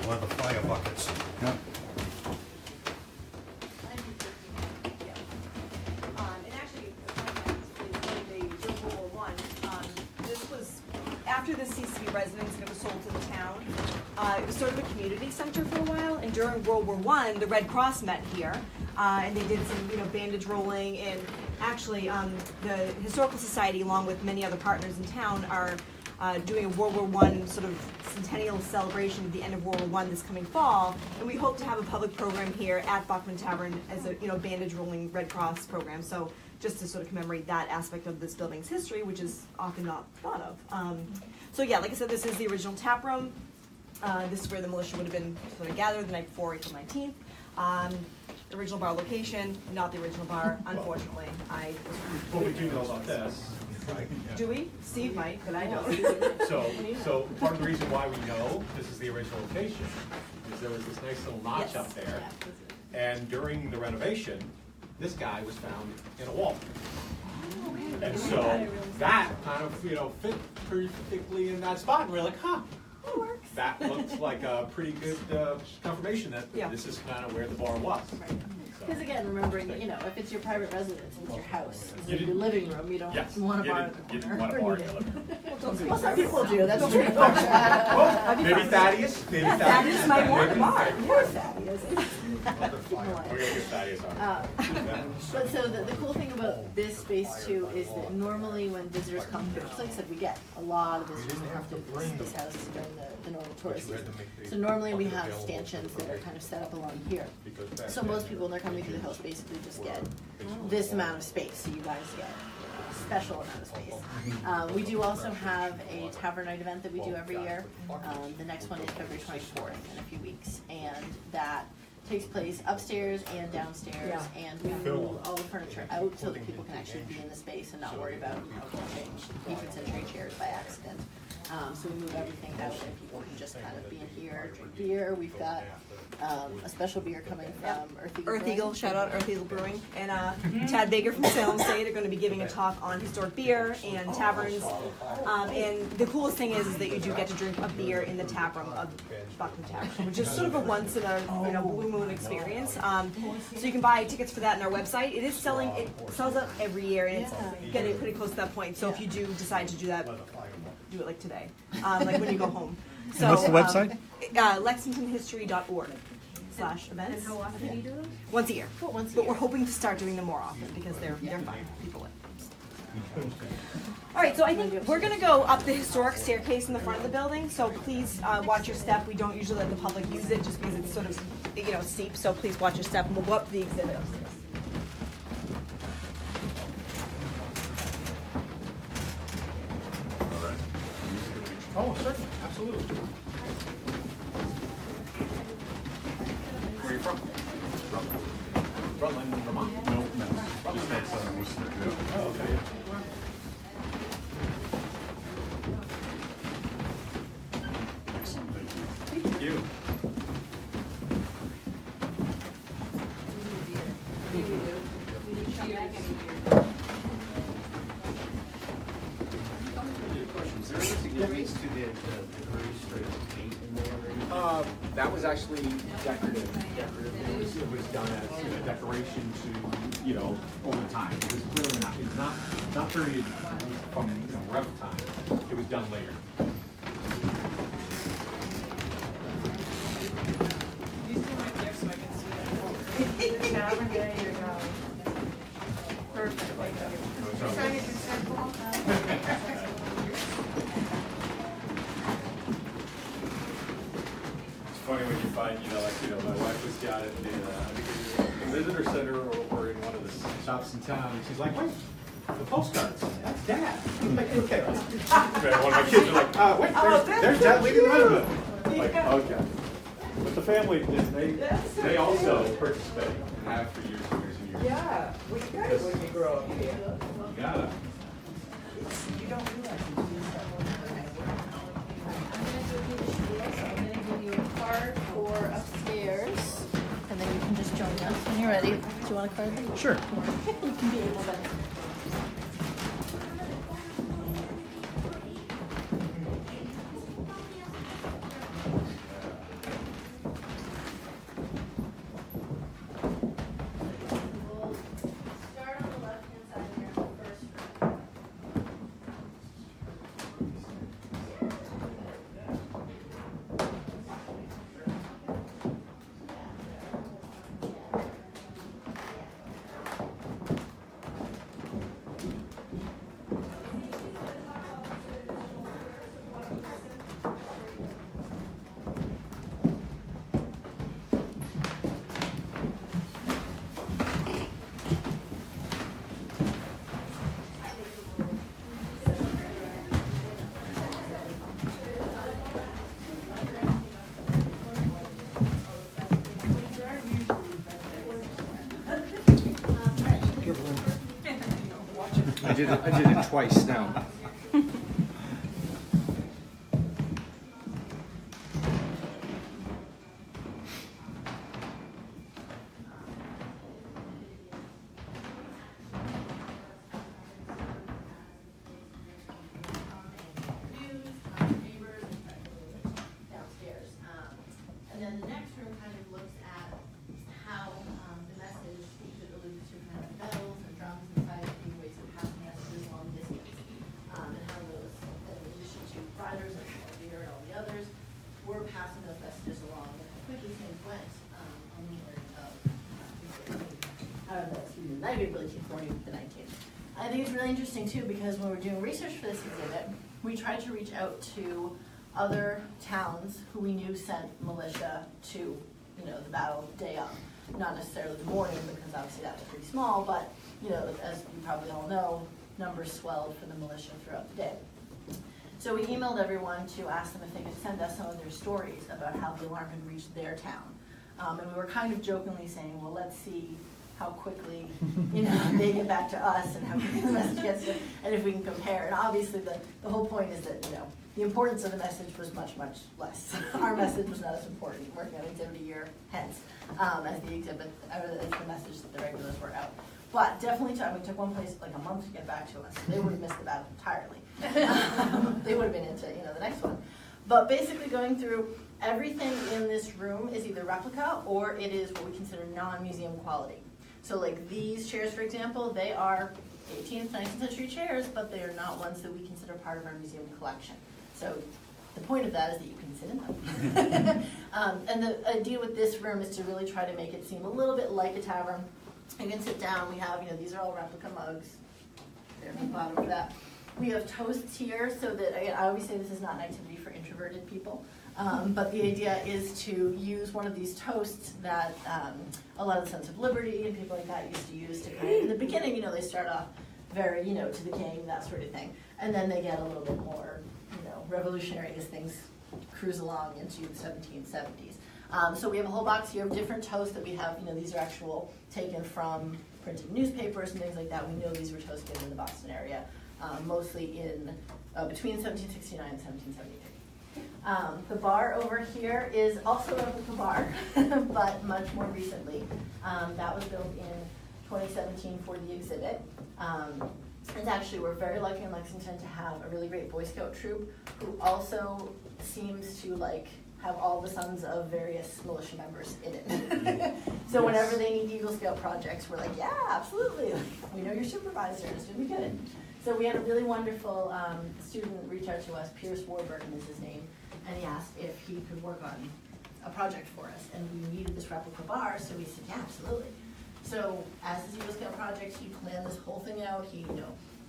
One of the fire buckets. Yeah. And actually, the fun fact is during World War I, this was, after this ceased to be residence and it was sold to the town, it was sort of a community center for a while, and during World War I, the Red Cross met here, and they did some, bandage rolling, and actually, the Historical Society, along with many other partners in town, are doing a World War I sort of centennial celebration at the end of World War I this coming fall, and we hope to have a public program here at Buckman Tavern as a bandage rolling Red Cross program. So just to sort of commemorate that aspect of this building's history, which is often not thought of. So yeah, like I said, this is the original tap room. This is where the militia would have been sort of gathered the night before April 19th. The original bar location, not the original bar, unfortunately. Well, we do know about this, right? Do we? Steve might, but I don't. So part of the reason why we know this is the original location is there was this nice little notch Yes. up there. And during the renovation, this guy was found in a wall. And so that kind of, fit perfectly in that spot. And we're like, huh, It works. that looks like a pretty good confirmation that Yeah. this is kind of where the bar was. Right. Because again, remembering that, if it's your private residence, it's your house, it's You your didn't- living room, you don't Yes, want to you bar didn't- the you didn't corner. want to or bar you the did. Well, some people do, that's true. Maybe Thaddeus, Thaddeus might want to bar. Poor Thaddeus. We're gonna get Thaddeus on. But so the cool thing about this space too is that normally when visitors come here, because like I said, we get a lot of visitors that come to this house during the normal tourist season. So normally we have stanchions that are kind of set up along here. So most people when they're coming through the house basically just get this amount of space, so you guys get a special amount of space. We do also have a tavern night event that we do every year. The next one is February 24th in a few weeks, and that takes place upstairs and downstairs, and we move all the furniture out so that people can actually be in the space and not worry about launching 18th century chairs by accident. So we move everything out and people can just kind of be in here, drink beer. We've got a special beer coming from Earth Eagle. Earth Eagle, shout out Earth Eagle Brewing, and Tad Baker from Salem State are going to be giving a talk on historic beer and taverns. And the coolest thing is that you do get to drink a beer in the tap room of Buckman Tavern, which is sort of a once in a blue moon experience. So you can buy tickets for that on our website. It sells out every year, and it's getting pretty close to that point. So if you do decide to do that, do it like today, like when you go home. So, what's the website? LexingtonHistory.org/events. And how often do you do them? Once a year. But we're hoping to start doing them more often because they're fun. People like them. All right, so I think we're going to go up the historic staircase in the front of the building. So please watch your step. We don't usually let the public use it just because it's sort of steep. So please watch your step, and we'll go up the exhibit upstairs. Oh, certainly, absolutely. Where are you from? Rutland, Vermont? No. Oh, okay. Thank you. Is there any significance to the very straight paint in there? That was actually decorative. It was done as a decoration to, over time. It was clearly not period from Rev time. It was done later. There you go. Perfect. It's funny when you find, my wife was down at the visitor center or in one of the shops in town, and she's like, wait, the postcards, that's Dad. I'm like, okay. One of my kids are like, wait, there's Dad leading the renovation. Like, okay. But the family, they also participate and have for years and years and years. Yeah, we got it when you grow up here. You got it. You don't realize you do that one. I'm going to give you a card for upstairs, and then you can just join us when you're ready. Do you want a card? Sure. You can be able to. Start on the left-hand side here, first row. I did it twice now. Downstairs. And then the next room kind of looks at how the message the night of April 18th, morning of the 19th. I think it's really interesting too because when we're doing research for this exhibit, we tried to reach out to other towns who we knew sent militia to, the battle day of. Not necessarily the morning because obviously that was pretty small, but as you probably all know, numbers swelled for the militia throughout the day. So we emailed everyone to ask them if they could send us some of their stories about how the alarm had reached their town. And we were kind of jokingly saying, well, let's see how quickly, they get back to us and how quickly the message gets to, and if we can compare. And obviously the whole point is that, the importance of the message was much, much less. Our message was not as important, working on exhibit a year hence, as the exhibit, or as the message that the regulars were out. But definitely, we took one place like a month to get back to us. They would have missed the battle entirely. They would have been into, the next one. But basically going through everything in this room is either replica or it is what we consider non-museum quality. So like these chairs, for example, they are 18th, 19th century chairs, but they are not ones that we consider part of our museum collection. So the point of that is that you can sit in them. And the idea with this room is to really try to make it seem a little bit like a tavern. You can sit down. We have, these are all replica mugs. They're at the bottom of that. We have toasts here, so that, again, I always say this is not an activity for introverted people. But the idea is to use one of these toasts that a lot of the Sons of Liberty and people like that used to use to kind of, in the beginning, they start off very, to the king, that sort of thing. And then they get a little bit more, revolutionary as things cruise along into the 1770s. So we have a whole box here of different toasts that we have, these are actual taken from printed newspapers and things like that. We know these were toasts given in the Boston area, mostly in between 1769 and 1773. The bar over here is also a replica bar, but much more recently. That was built in 2017 for the exhibit. And actually, we're very lucky in Lexington to have a really great Boy Scout troop who also seems to have all the sons of various militia members in it. So whenever they need Eagle Scout projects, we're like, yeah, absolutely. We know your supervisor. It's going to be good. So we had a really wonderful student reach out to us. Pierce Warburton is his name. And he asked if he could work on a project for us. And we needed this replica bar, so we said, yeah, absolutely. So as his Eagle Scout project, he planned this whole thing out. He,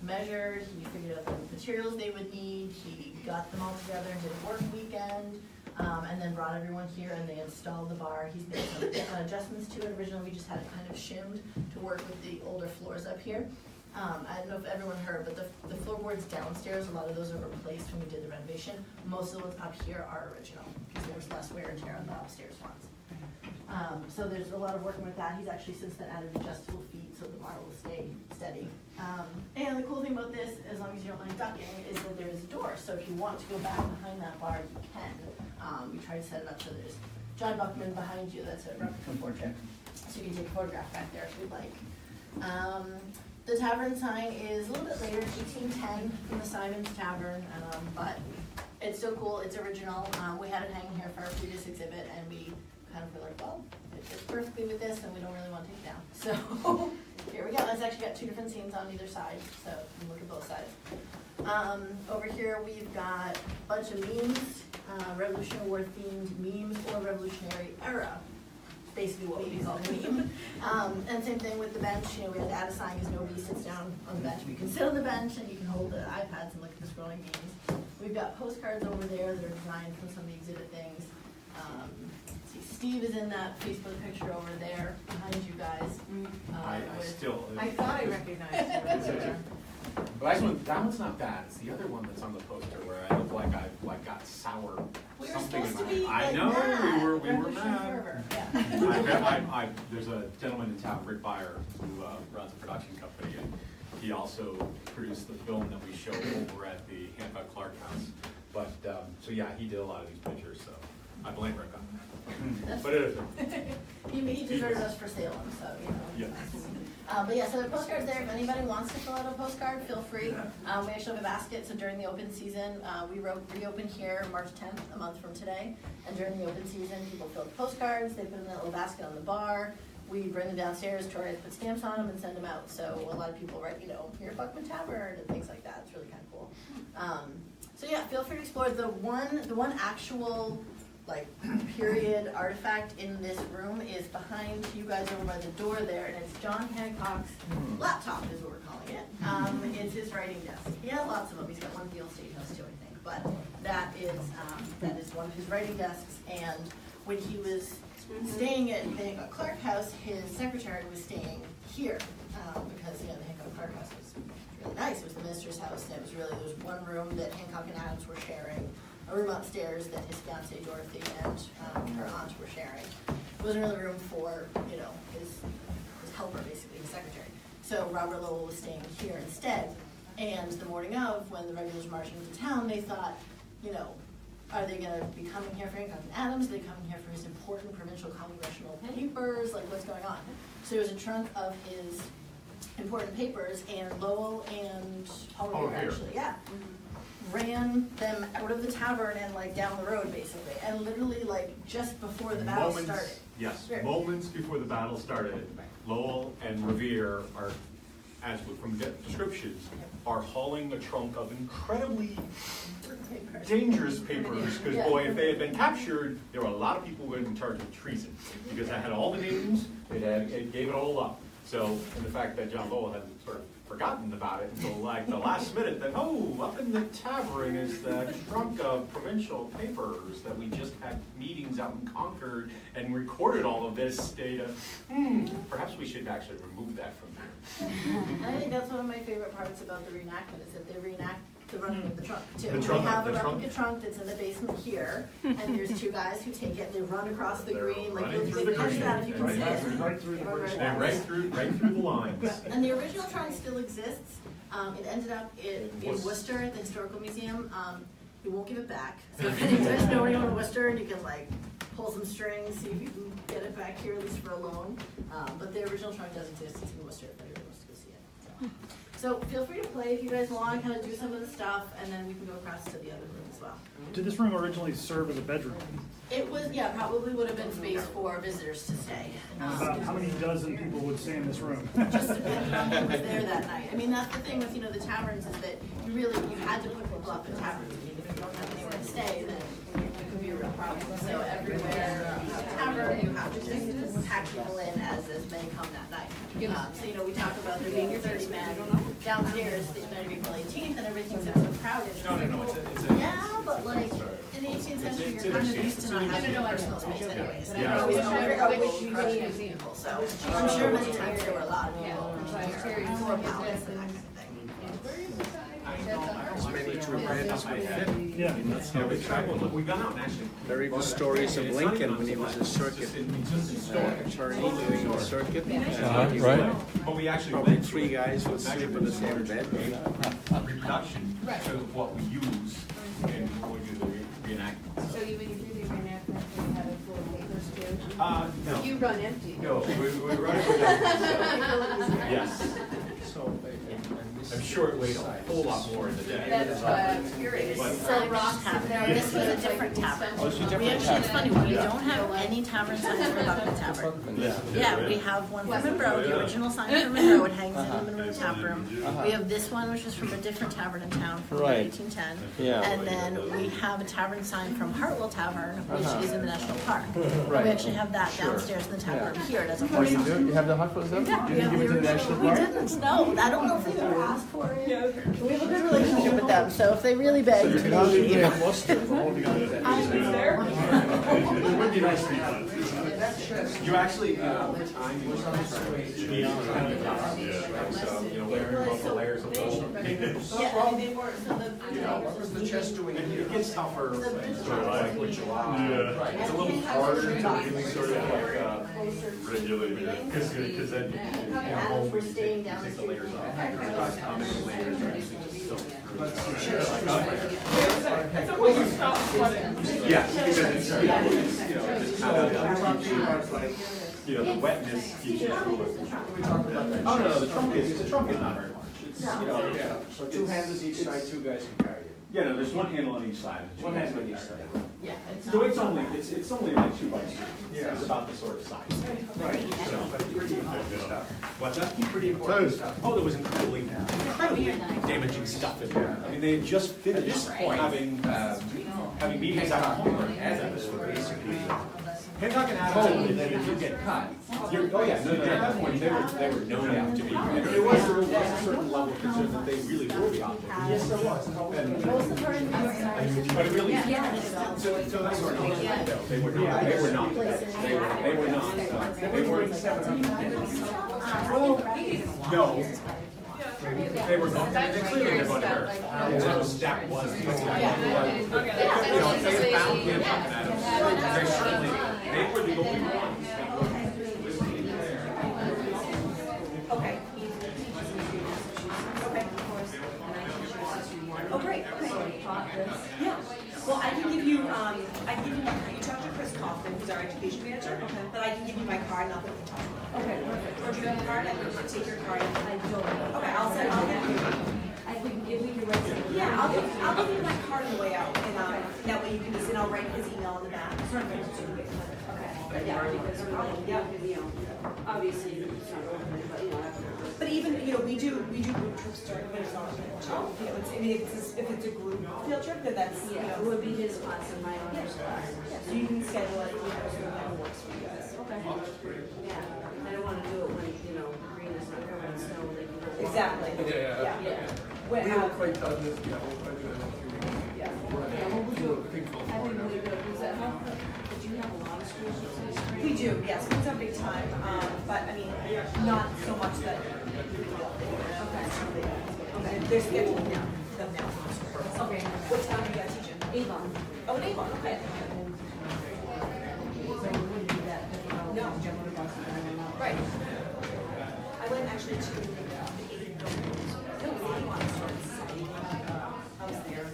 measured, he figured out the materials they would need, he got them all together and did a work weekend, and then brought everyone here and they installed the bar. He's made some adjustments to it. Originally we just had it kind of shimmed to work with the older floors up here. I don't know if everyone heard, but the floorboards downstairs, a lot of those are replaced when we did the renovation. Most of the ones up here are original because there was less wear and tear on the upstairs ones. So there's a lot of working with that. He's actually since then added adjustable feet so the bar will stay steady. And the cool thing about this, as long as you don't mind ducking, is that there is a door. So if you want to go back behind that bar, you can. We try to set it up so there's John Buckman behind you. That's a replica portrait. So you can take a photograph back there if you'd like. The tavern sign is a little bit later, 1810, from the Simon's Tavern, but it's still cool. It's original. We had it hanging here for our previous exhibit, and we kind of were like, well, it fits perfectly with this, and we don't really want to take it down. So here we go. It's actually got two different scenes on either side, so you can look at both sides. Over here we've got a bunch of memes, Revolutionary War themed memes or Revolutionary era. Basically what we call a meme. And same thing with the bench. We had to add a sign because nobody sits down on the bench. We can sit on the bench and you can hold the iPads and look at the scrolling memes. We've got postcards over there that are designed from some of the exhibit things. Steve is in that Facebook picture over there behind you guys. I thought I recognized you. But that one's not bad. It's the other one that's on the poster where I look like I got sour We were something in supposed my to be I know mad. we were mad. Yeah. There's a gentleman in town, Rick Byer, who runs a production company, and he also produced the film that we show over at the Hancock Clark House. But so yeah, he did a lot of these pictures, so I blame Rick on that. But it is. He deserted us for Salem, so Yeah. But yeah, so the postcards there. If anybody wants to fill out a postcard, feel free. We actually have a basket, so during the open season, we reopen here March 10th, a month from today. And during the open season, people fill out postcards. They put them in that little basket on the bar. We bring them downstairs, Tori put stamps on them and send them out. So a lot of people write, here at Buckman Tavern and things like that. It's really kind of cool. So yeah, feel free to explore. The one actual like period artifact in this room is behind you guys over by the door there, and it's John Hancock's laptop is what we're calling it. It's his writing desk. He has lots of them. He's got one at the old State House too, I think, but that is one of his writing desks. And when he was staying at Hancock Clark House, his secretary was staying here because the Hancock Clark House was really nice. It was the minister's house, and it was really, there was one room that Hancock and Adams were sharing, a room upstairs that his fiancée Dorothy and her aunt were sharing. It wasn't really room for, his helper, basically, his secretary. So Robert Lowell was staying here instead. And the morning of, when the regulars were marching into town, they thought, are they going to be coming here for Hancock and Adams? Are they coming here for his important provincial congressional papers? Like, what's going on? So there was a trunk of his important papers, and Lowell and Paul Revere actually, ran them out of the tavern and like down the road basically, and literally like just before the battle started. Yes, moments before the battle started, Lowell and Revere are, as from descriptions, are hauling a trunk of incredibly dangerous papers, because boy, if they had been captured, there were a lot of people who would have been charged with treason, because that had all the names, it gave it all up. So, and the fact that John Lowell had sort of forgotten about it until like the last minute, that, up in the tavern is the trunk of provincial papers that we just had meetings out in Concord and recorded all of this data. Perhaps we should actually remove that from here. I think that's one of my favorite parts about the reenactment, is that they reenact the running of the trunk too. The trunk, we have a replica trunk that's in the basement here, and there's two guys who take it, they run across the green, like you'll catch that if you can see it. Right through the bridge. And right through the lines. And the original trunk still exists. It ended up in Worcester at the Historical Museum. We won't give it back. So if you guys know anyone in Worcester, and you can like pull some strings, see if you can get it back here, at least for a loan. But the original trunk does exist. It's in Worcester if anyone wants to go see it. So feel free to play if you guys want, kind of do some of the stuff, and then we can go across to the other room as well. Did this room originally serve as a bedroom? It was, probably would have been space for visitors to stay. About how many dozen people would stay in this room? Just depending on who was there that night. I mean, that's the thing with, the taverns is that you had to put people up in taverns. I mean, if you don't have anywhere to stay, then it could be a real problem. So everywhere you have a tavern, you have to just pack people in as many come that night. So, we talk about there being 30 men downstairs the night of April 18th, and everything's so crowded. No, Yeah, but like in the 18th century, you're kind of used to not having personal space anyways. And Yeah. always know people. So I'm sure many times there were a lot of people. For balance and that kind of thing. Yeah. We traveled. We've gone out and actually. I read the stories of Lincoln when he was a circuit attorney doing the circuit. Right. But we actually Probably went three guys would sleep in the same bed. reproduction of what we use and when we do the reenactment. So even if you do the reenactment, you have it full of papers too? No. You run empty. No, we run it with yes. I'm sure it weighed a whole lot more in the day. That's why I'm curious. So Ross Tavern, this was a different tavern. We actually, it's funny, we don't have any tavern signs for Buckman Tavern. Yeah, we have one for Monroe, the original sign for Monroe, it hangs in the Monroe tap room. We have this one, which is from a different tavern in town from 1810. And then we have a tavern sign from Hartwell Tavern, which is in the National Park. We actually have that downstairs in the tap room here, it doesn't. You have the Hartwell Tavern? Yeah, we have the original, we didn't, no, I don't know if they've ever asked for it. We have a good relationship with them, so if they really beg, You actually, over time, you wearing both the layers of gold. yeah, they were, so What was the chest doing in here? It gets tougher, sort of like with July. It's a little harder to really sort of like regulate it, because then Adams were staying down take the the street. layers off. How many layers are actually just so yes, because it's the wetness keeps you cooler. Oh no, the trunk is not very much. It's So two handles each side, two guys can carry it. yeah, no, there's one handle on each side. One handle on each side. Yeah, it's So it's only like 2 by 2. It's about the sort of size. Right. So, but pretty good stuff. What's that? Pretty important stuff. Oh, there was incredibly damaging stuff in there. I mean, they had just finished having meetings out of Homer. Hancock and Adams, That if you get caught. oh yeah, no, at that point, they were known to be, and there was a certain level of concern that they really were the object. Yes, there was. But it really, so that's sort of, no, they were not, they were not, they were not, they weren't, no. They were going, they clearly were going to hurt. Stack was, you know, if they had found Hancock and Adams, they certainly, they were the only ones. Okay. Okay. Oh, great, okay. Yeah, well, I can give you, you talk to Chris Kaufman, who's our education manager, but I can give you my card and I'll put it on. Okay, perfect. Or do you have a card? I can take your card. I don't. Okay, I'll send it. I think if we can write something. Yeah, I'll give you my card on the way out, and that way you can just, and I'll write his email on the back. Okay. Yeah, because we're like, obviously, it's not open, but But even, we do group trips during the summer too. If it's a group field trip, then that's, it would be his class and my owner's class. so you can schedule it, whatever works for you guys. Okay. Yeah, I don't wanna do it when, green is not covered in snow, they can. Exactly. Yeah. When, We haven't quite done this yet. Yeah, well, we'll do it. I think we do. Is that how, did you have a lot of schools this spring? we do, yes, it's our big time, but I mean, not so much that. Okay. They're scheduled now, them now. Okay. What time do you guys teach in? Avon. Oh, in Avon, okay. No. Right. I went actually to the 8th building. No, Avon started Saturday. I was there.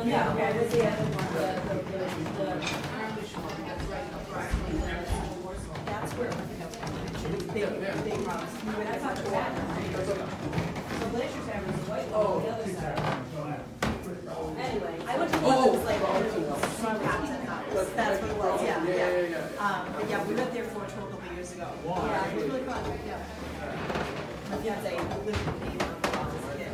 Yeah, okay, I was the other one, the Irish one, that's right across from the, that's where, big rocks. When I talked to that, the Glacier Tavern is white, on the other side. Anyway, I went to one that was like, Captain House, that's what it was, yeah. But yeah, we went there for a tour a couple years ago. Yeah, it was really fun, yeah. My fiance lived with me when I was a kid.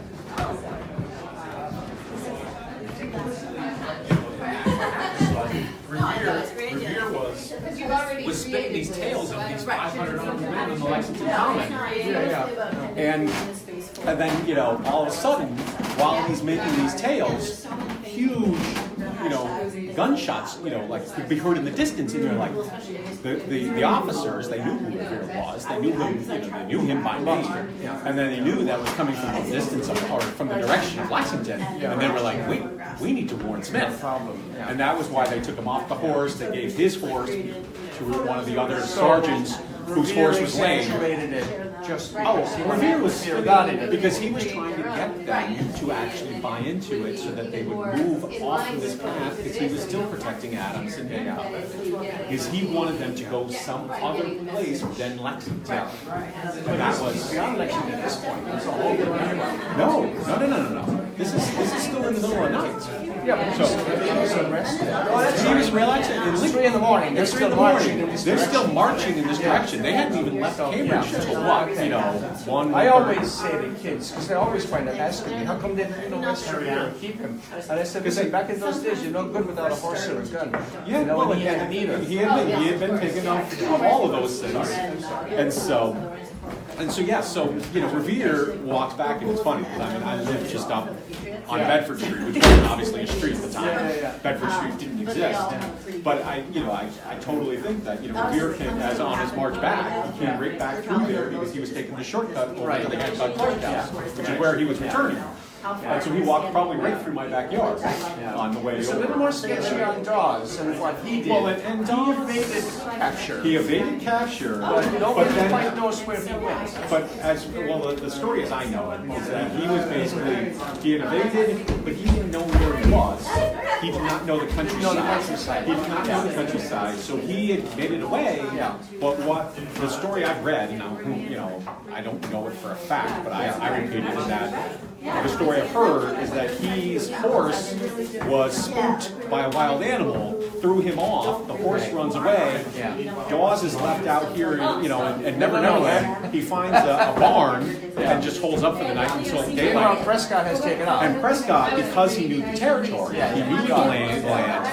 Revere was spinning these tales of these 500 armed men in the Lexington Common. And then, all of a sudden, while he's making these tales, huge, gunshots, could be heard in the distance, and you're like, the officers, they knew who Revere was, they knew him, they knew him by name, and then they knew that was coming from the distance or from the direction of Lexington, and they were like, we need to warn Smith. And that was why they took him off the horse, they gave his horse to one of the other sergeants whose horse was lame. Revere was because he was trying to get them to actually buy into it so that they would move off of this path, because he was still protecting Adams and Hancock. Because he wanted them to go some other place than Lexington. And that was beyond Lexington at this point. No. This is still in the middle of the night. Yeah, so he was relaxing. It's 3 in the morning. They're still marching. They're still marching in this direction. They hadn't even left Cambridge until what? 1. I always say to kids, because they always find out asking me, how come they didn't arrest Revere and keep him? And I said, listen, back in those days, you're no good without a horse or a gun. Yeah, well, he had been taken off of all of those things, and so Revere walks back, and it's funny because I lived just up on Bedford Street, which wasn't obviously a street at the time. Bedford Street didn't exist, but I totally think that Revere came as on his march back, he came right back through there because he was taking the shortcut over to the Hancock Courthouse, which is where he was returning. And so he walked probably right through my backyard on the way It's over. a little more sketchy on Dawes than what he did. Well, and he evaded capture. He evaded capture, But you don't really then, quite know where he went. but the story as I know it is that he was basically, he had evaded, but he didn't know where he was. He did not know the countryside. He did not know the countryside, so he had made it away. But what the story I've read, and I don't know it for a fact, but I repeated that the story story I've heard is that his horse was spooked by a wild animal, threw him off, the horse runs away, Dawes is left out here, and Neverland. He finds a barn and just holds up for the night until daylight. Prescott has taken off. And Prescott, because he knew the territory, he knew the land,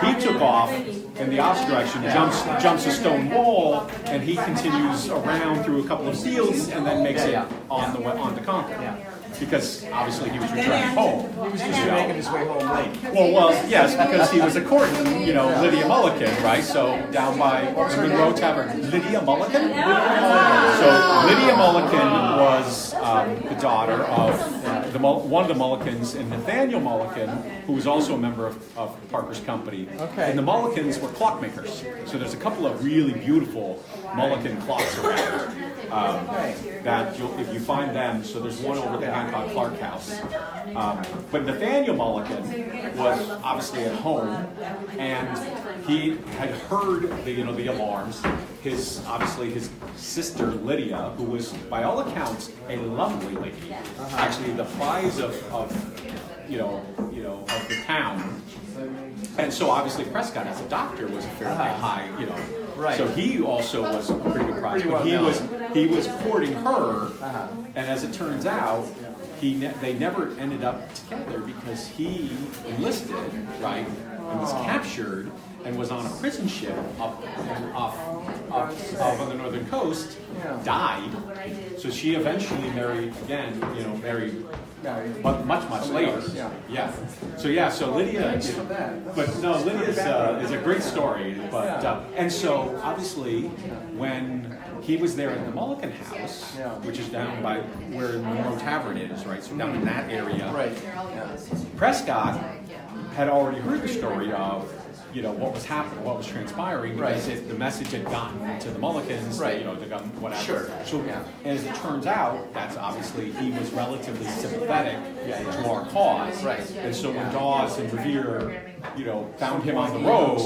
he took off in the opposite direction, jumps a stone wall, and he continues around through a couple of fields and then makes it on to Concord. Because obviously he was returning home. He was just making his way home late. Well, yes, because he was a courting, Lydia Mulligan, right? So down by Monroe Tavern, Lydia Mulligan. So Lydia Mulligan was the daughter of one of the Mulligans, and Nathaniel Mulligan, who was also a member of Parker's company. Okay. And the Mulligans were clockmakers. So there's a couple of really beautiful Mulligan clocks around. That if you find them, so there's one over the Hancock Clark house. But Nathaniel Mulligan was obviously at home, and he had heard the alarms. His sister Lydia, who was by all accounts a lovely lady, actually the prize of the town. And so obviously Prescott, as a doctor, was a fairly high, Right. So he also was a pretty good prize. But he was courting her, and as it turns out, they never ended up together because he enlisted, right, and was captured and was on a prison ship up on the northern coast, died. So she eventually married again, but much later. Yeah. So Lydia, Lydia is a great story. But and so obviously when he was there at the Mulligan house, which is down by where the Monroe Tavern is, right? So down in that area. Right. Prescott had already heard the story of what was happening, what was transpiring, because the message had gotten to the Mulligans, the government, whatever. Sure. So as it turns out, that's obviously he was relatively sympathetic to our cause. Right. And so when Dawes and Revere, found him on the road,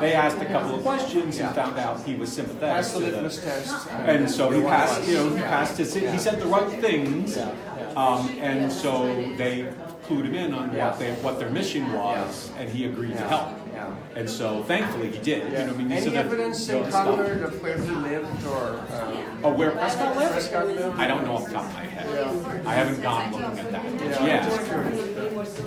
they asked a couple of questions and found out he was sympathetic. Passed the litmus test. And so he passed he said the right things, and so they clued him in on what their mission was, and he agreed to help. And so, thankfully, he did. Any evidence in Concord of where he lived, or where Prescott lived? Prescott lived? I don't know off the top of my head. I haven't gone looking at that.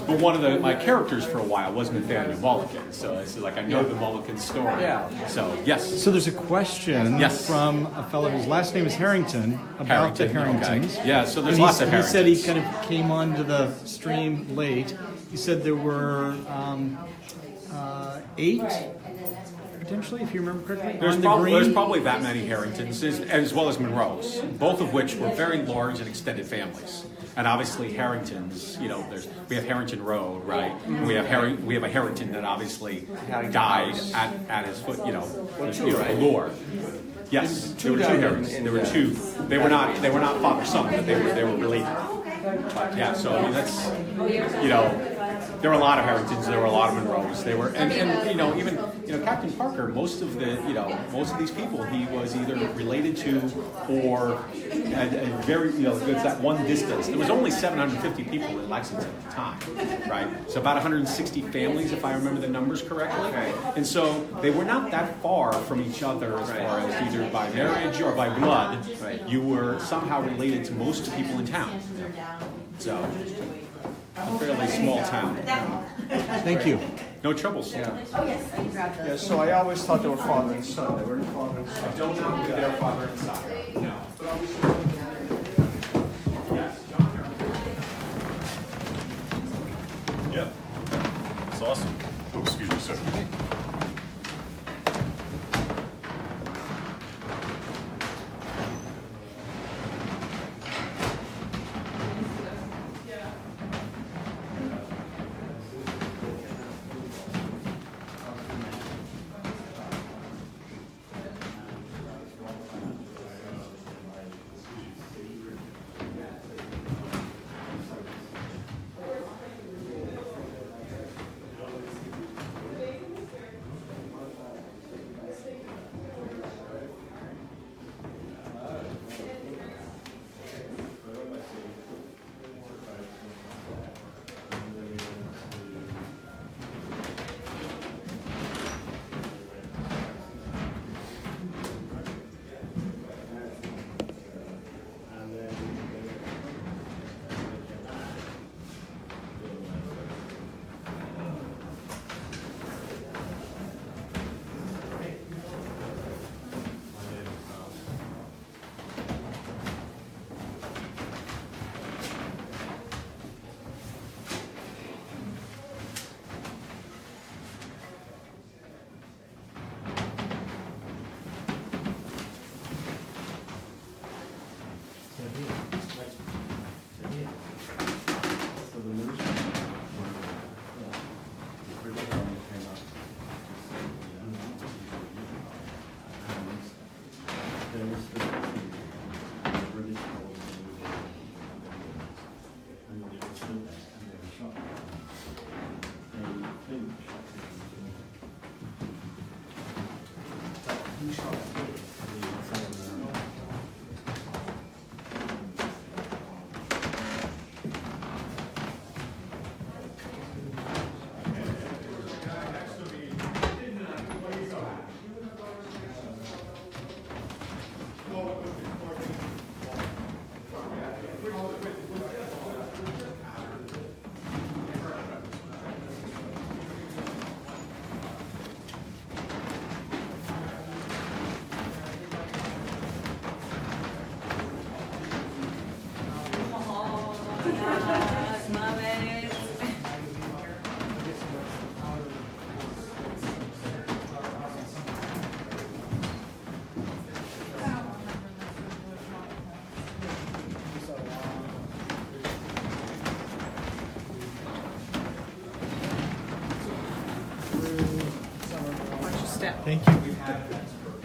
But one of my characters for a while was Nathaniel Mulligan, so it's like I know the Mulligan story. So yes. So there's a question from a fellow whose last name is Harrington about the Harringtons. Okay. Yeah. So there's lots of Harringtons. He said he kind of came onto the stream late. He said there were 8, potentially, if you remember correctly. There's probably that many Harringtons, as well as Monroes, both of which were very large and extended families. And obviously Harringtons, we have Harrington Road, right? Mm-hmm. We have a Harrington that obviously died at his foot, Allure. Yes, there were 2 Harringtons. There were 2. They were not father son, but they were related. But yeah, so I mean that's there were a lot of Harringtons, there were a lot of Monroes. They were and even Captain Parker, most of these people he was either related to or had a very it's that one distance. There was only 750 people in Lexington at the time, right? So about 160 families, if I remember the numbers correctly. And so they were not that far from each other as far as either by marriage or by blood. You were somehow related to most people in town. So, a fairly small town. Thank you. No troubles. So I always thought they were father and son. They were father and son. I don't know if they're father and son. No. Yeah. That's awesome. Oh, excuse me, sir. Thank you. We've had events where,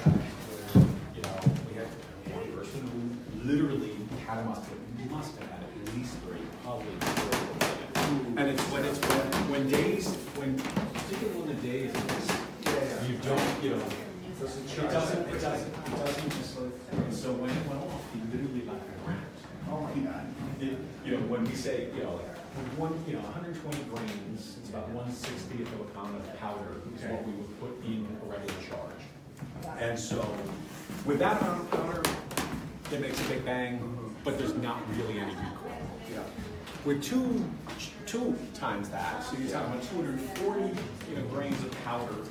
you know, we had one person who literally had must have had at least 3, probably 4. And it's when days, particularly when the days, you don't, you know, it doesn't just, and so when it went off, he literally left it around. Oh my God. You know, when we say, you know, like, 120 grains, it's about 1/60th of a pound of powder is what we would put in a regular charge. And so, with that amount of powder, it makes a big bang, but there's not really any recoil. Yeah. With two times that, so you're talking about 240, grains of powder.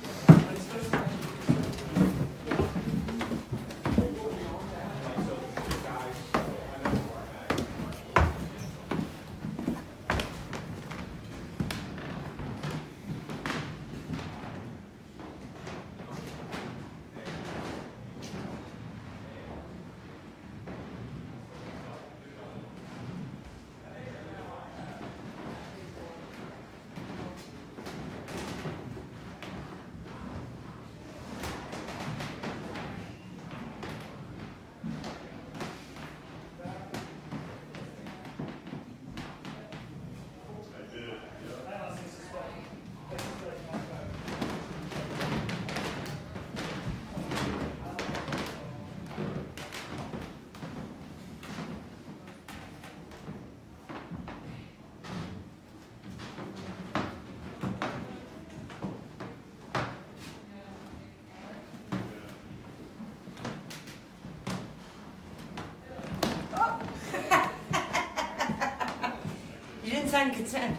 Sign consent.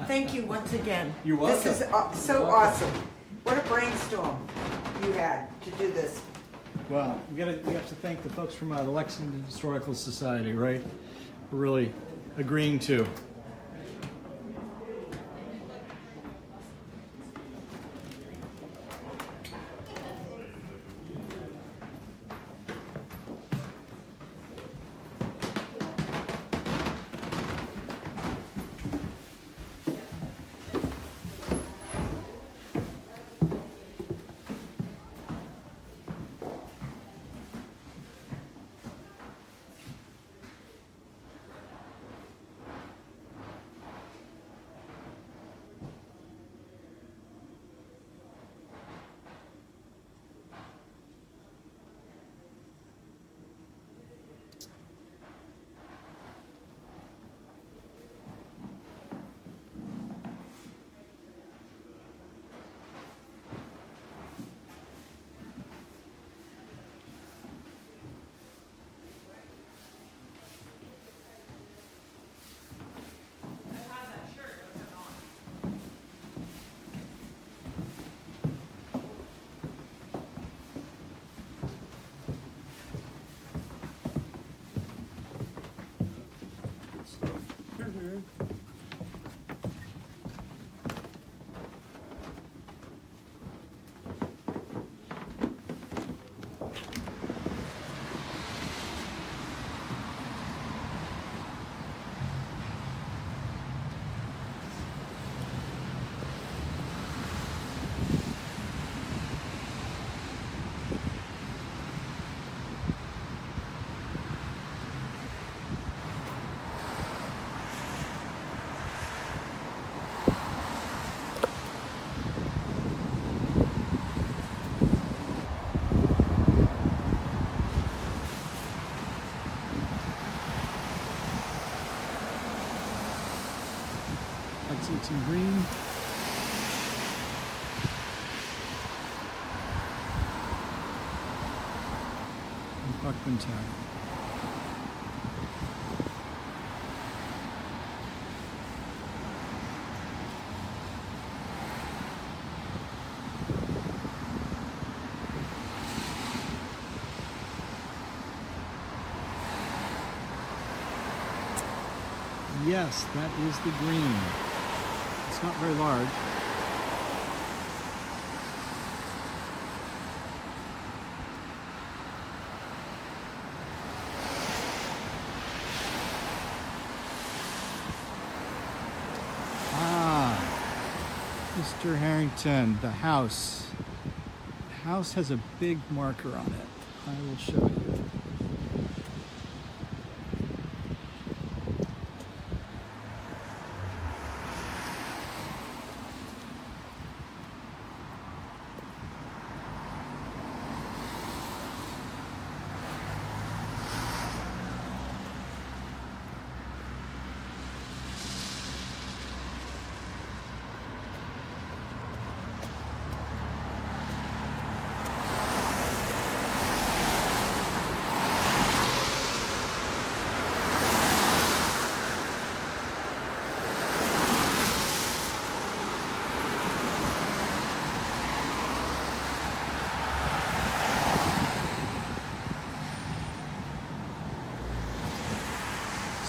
Thank you once again. You're welcome. This is so awesome. What a brainstorm you had to do this. Well, we have to thank the folks from the Lexington Historical Society, right? For really agreeing to. Lexington Green. And Buckman Tavern. Yes, that is the green. It's not very large. Mr. Harrington, the house. The house has a big marker on it. I will show you.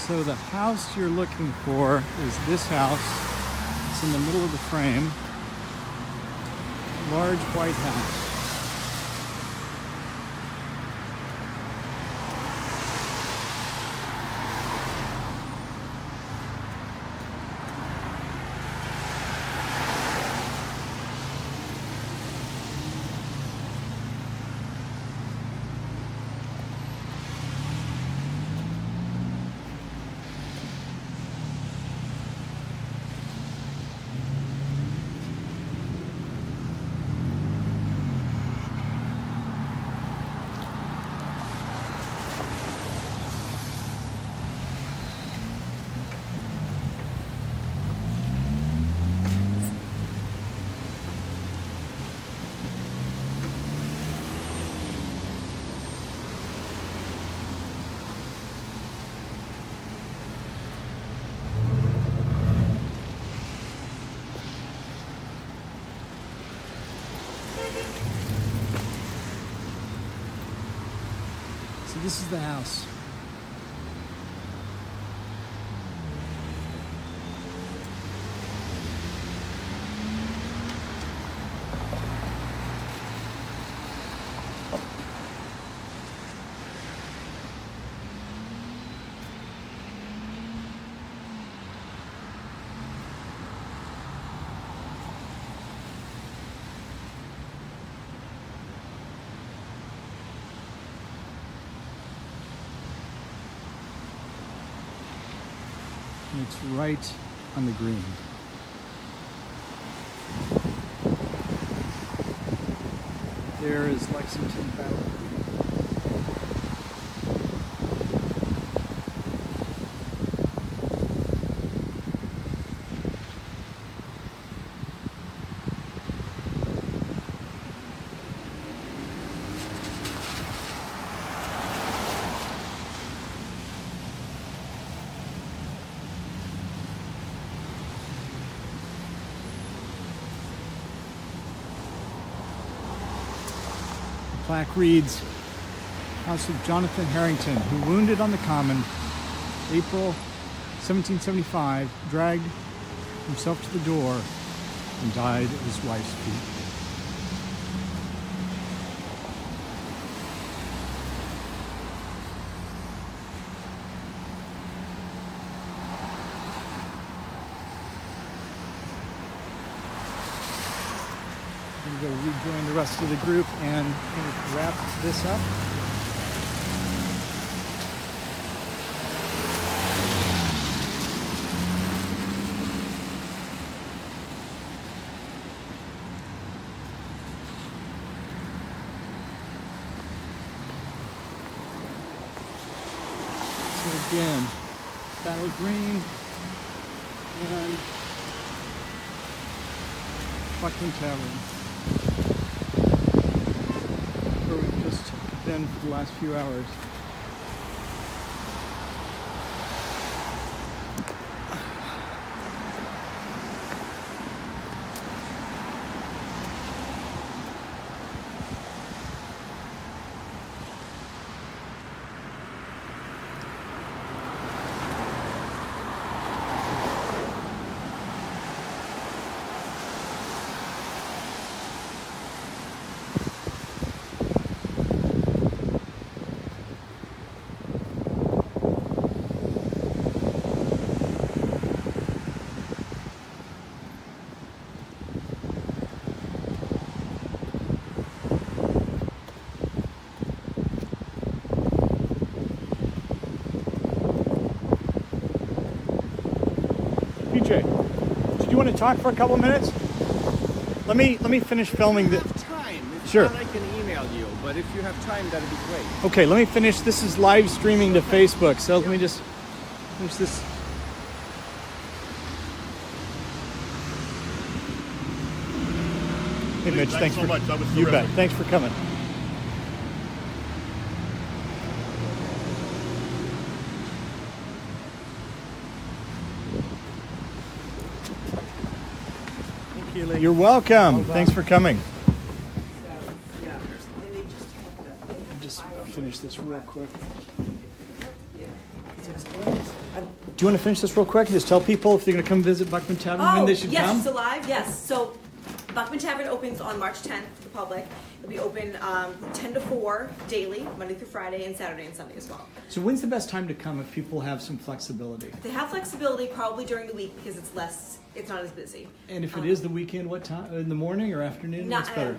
So the house you're looking for is this house. It's in the middle of the frame. Large white house. So this is the house. And it's right on the green. There is Lexington Tavern. Plaque reads, House of Jonathan Harrington, who wounded on the Common, April 1775, dragged himself to the door and died at his wife's feet. I'm going to rejoin the rest of the group and wrap this up. So again, Battle Green and Buckman Tavern, where we've just been for the last few hours. PJ, did you want to talk for a couple minutes? Let me finish filming the. If time, if Sure. not, I can email you. But if you have time, that'd be great. Okay, let me finish. This is live streaming to Facebook, so let me just finish this. Hey, Mitch, thanks so for much. That was you terrific. bet. Thanks for coming. You're welcome. Thanks for coming. Just finish this real quick. Do you want to finish this real quick? Just tell people if they're going to come visit Buckman Tavern when they should yes, come. it's alive, yes. So Buckman Tavern opens on March 10th to the public. It'll be open 10 to 4 daily, Monday through Friday, and Saturday and Sunday as well. So when's the best time to come if people have some flexibility? They have flexibility probably during the week because it's not as busy. And if it is the weekend, what time? In the morning or afternoon? What's better?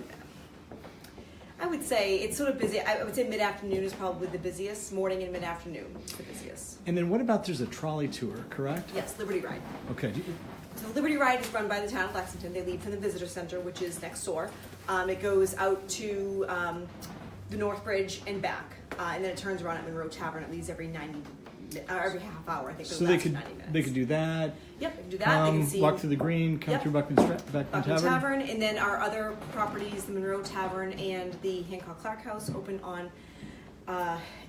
I would say it's sort of busy. I would say mid-afternoon is probably the busiest. Morning and mid-afternoon is the busiest. And then what about there's a trolley tour, correct? Yes, Liberty Ride. Okay. So Liberty Ride is run by the town of Lexington. They leave from the visitor center, which is next door. It goes out to the North Bridge and back, and then it turns around at Monroe Tavern. It leaves every every half hour. I think. So they could 90 minutes. they could do that. Yep, they can do that. They can see Walk through the green, come Yep. through Buckman Tavern, and then our other properties, the Monroe Tavern and the Hancock Clark House, open on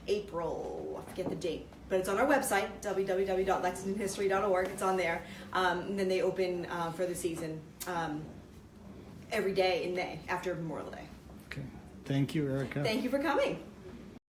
April. I forget the date, but it's on our website, www.lexingtonhistory.org. It's on there, and then they open for the season every day in May after Memorial Day. Okay. Thank you, Erica. Thank you for coming.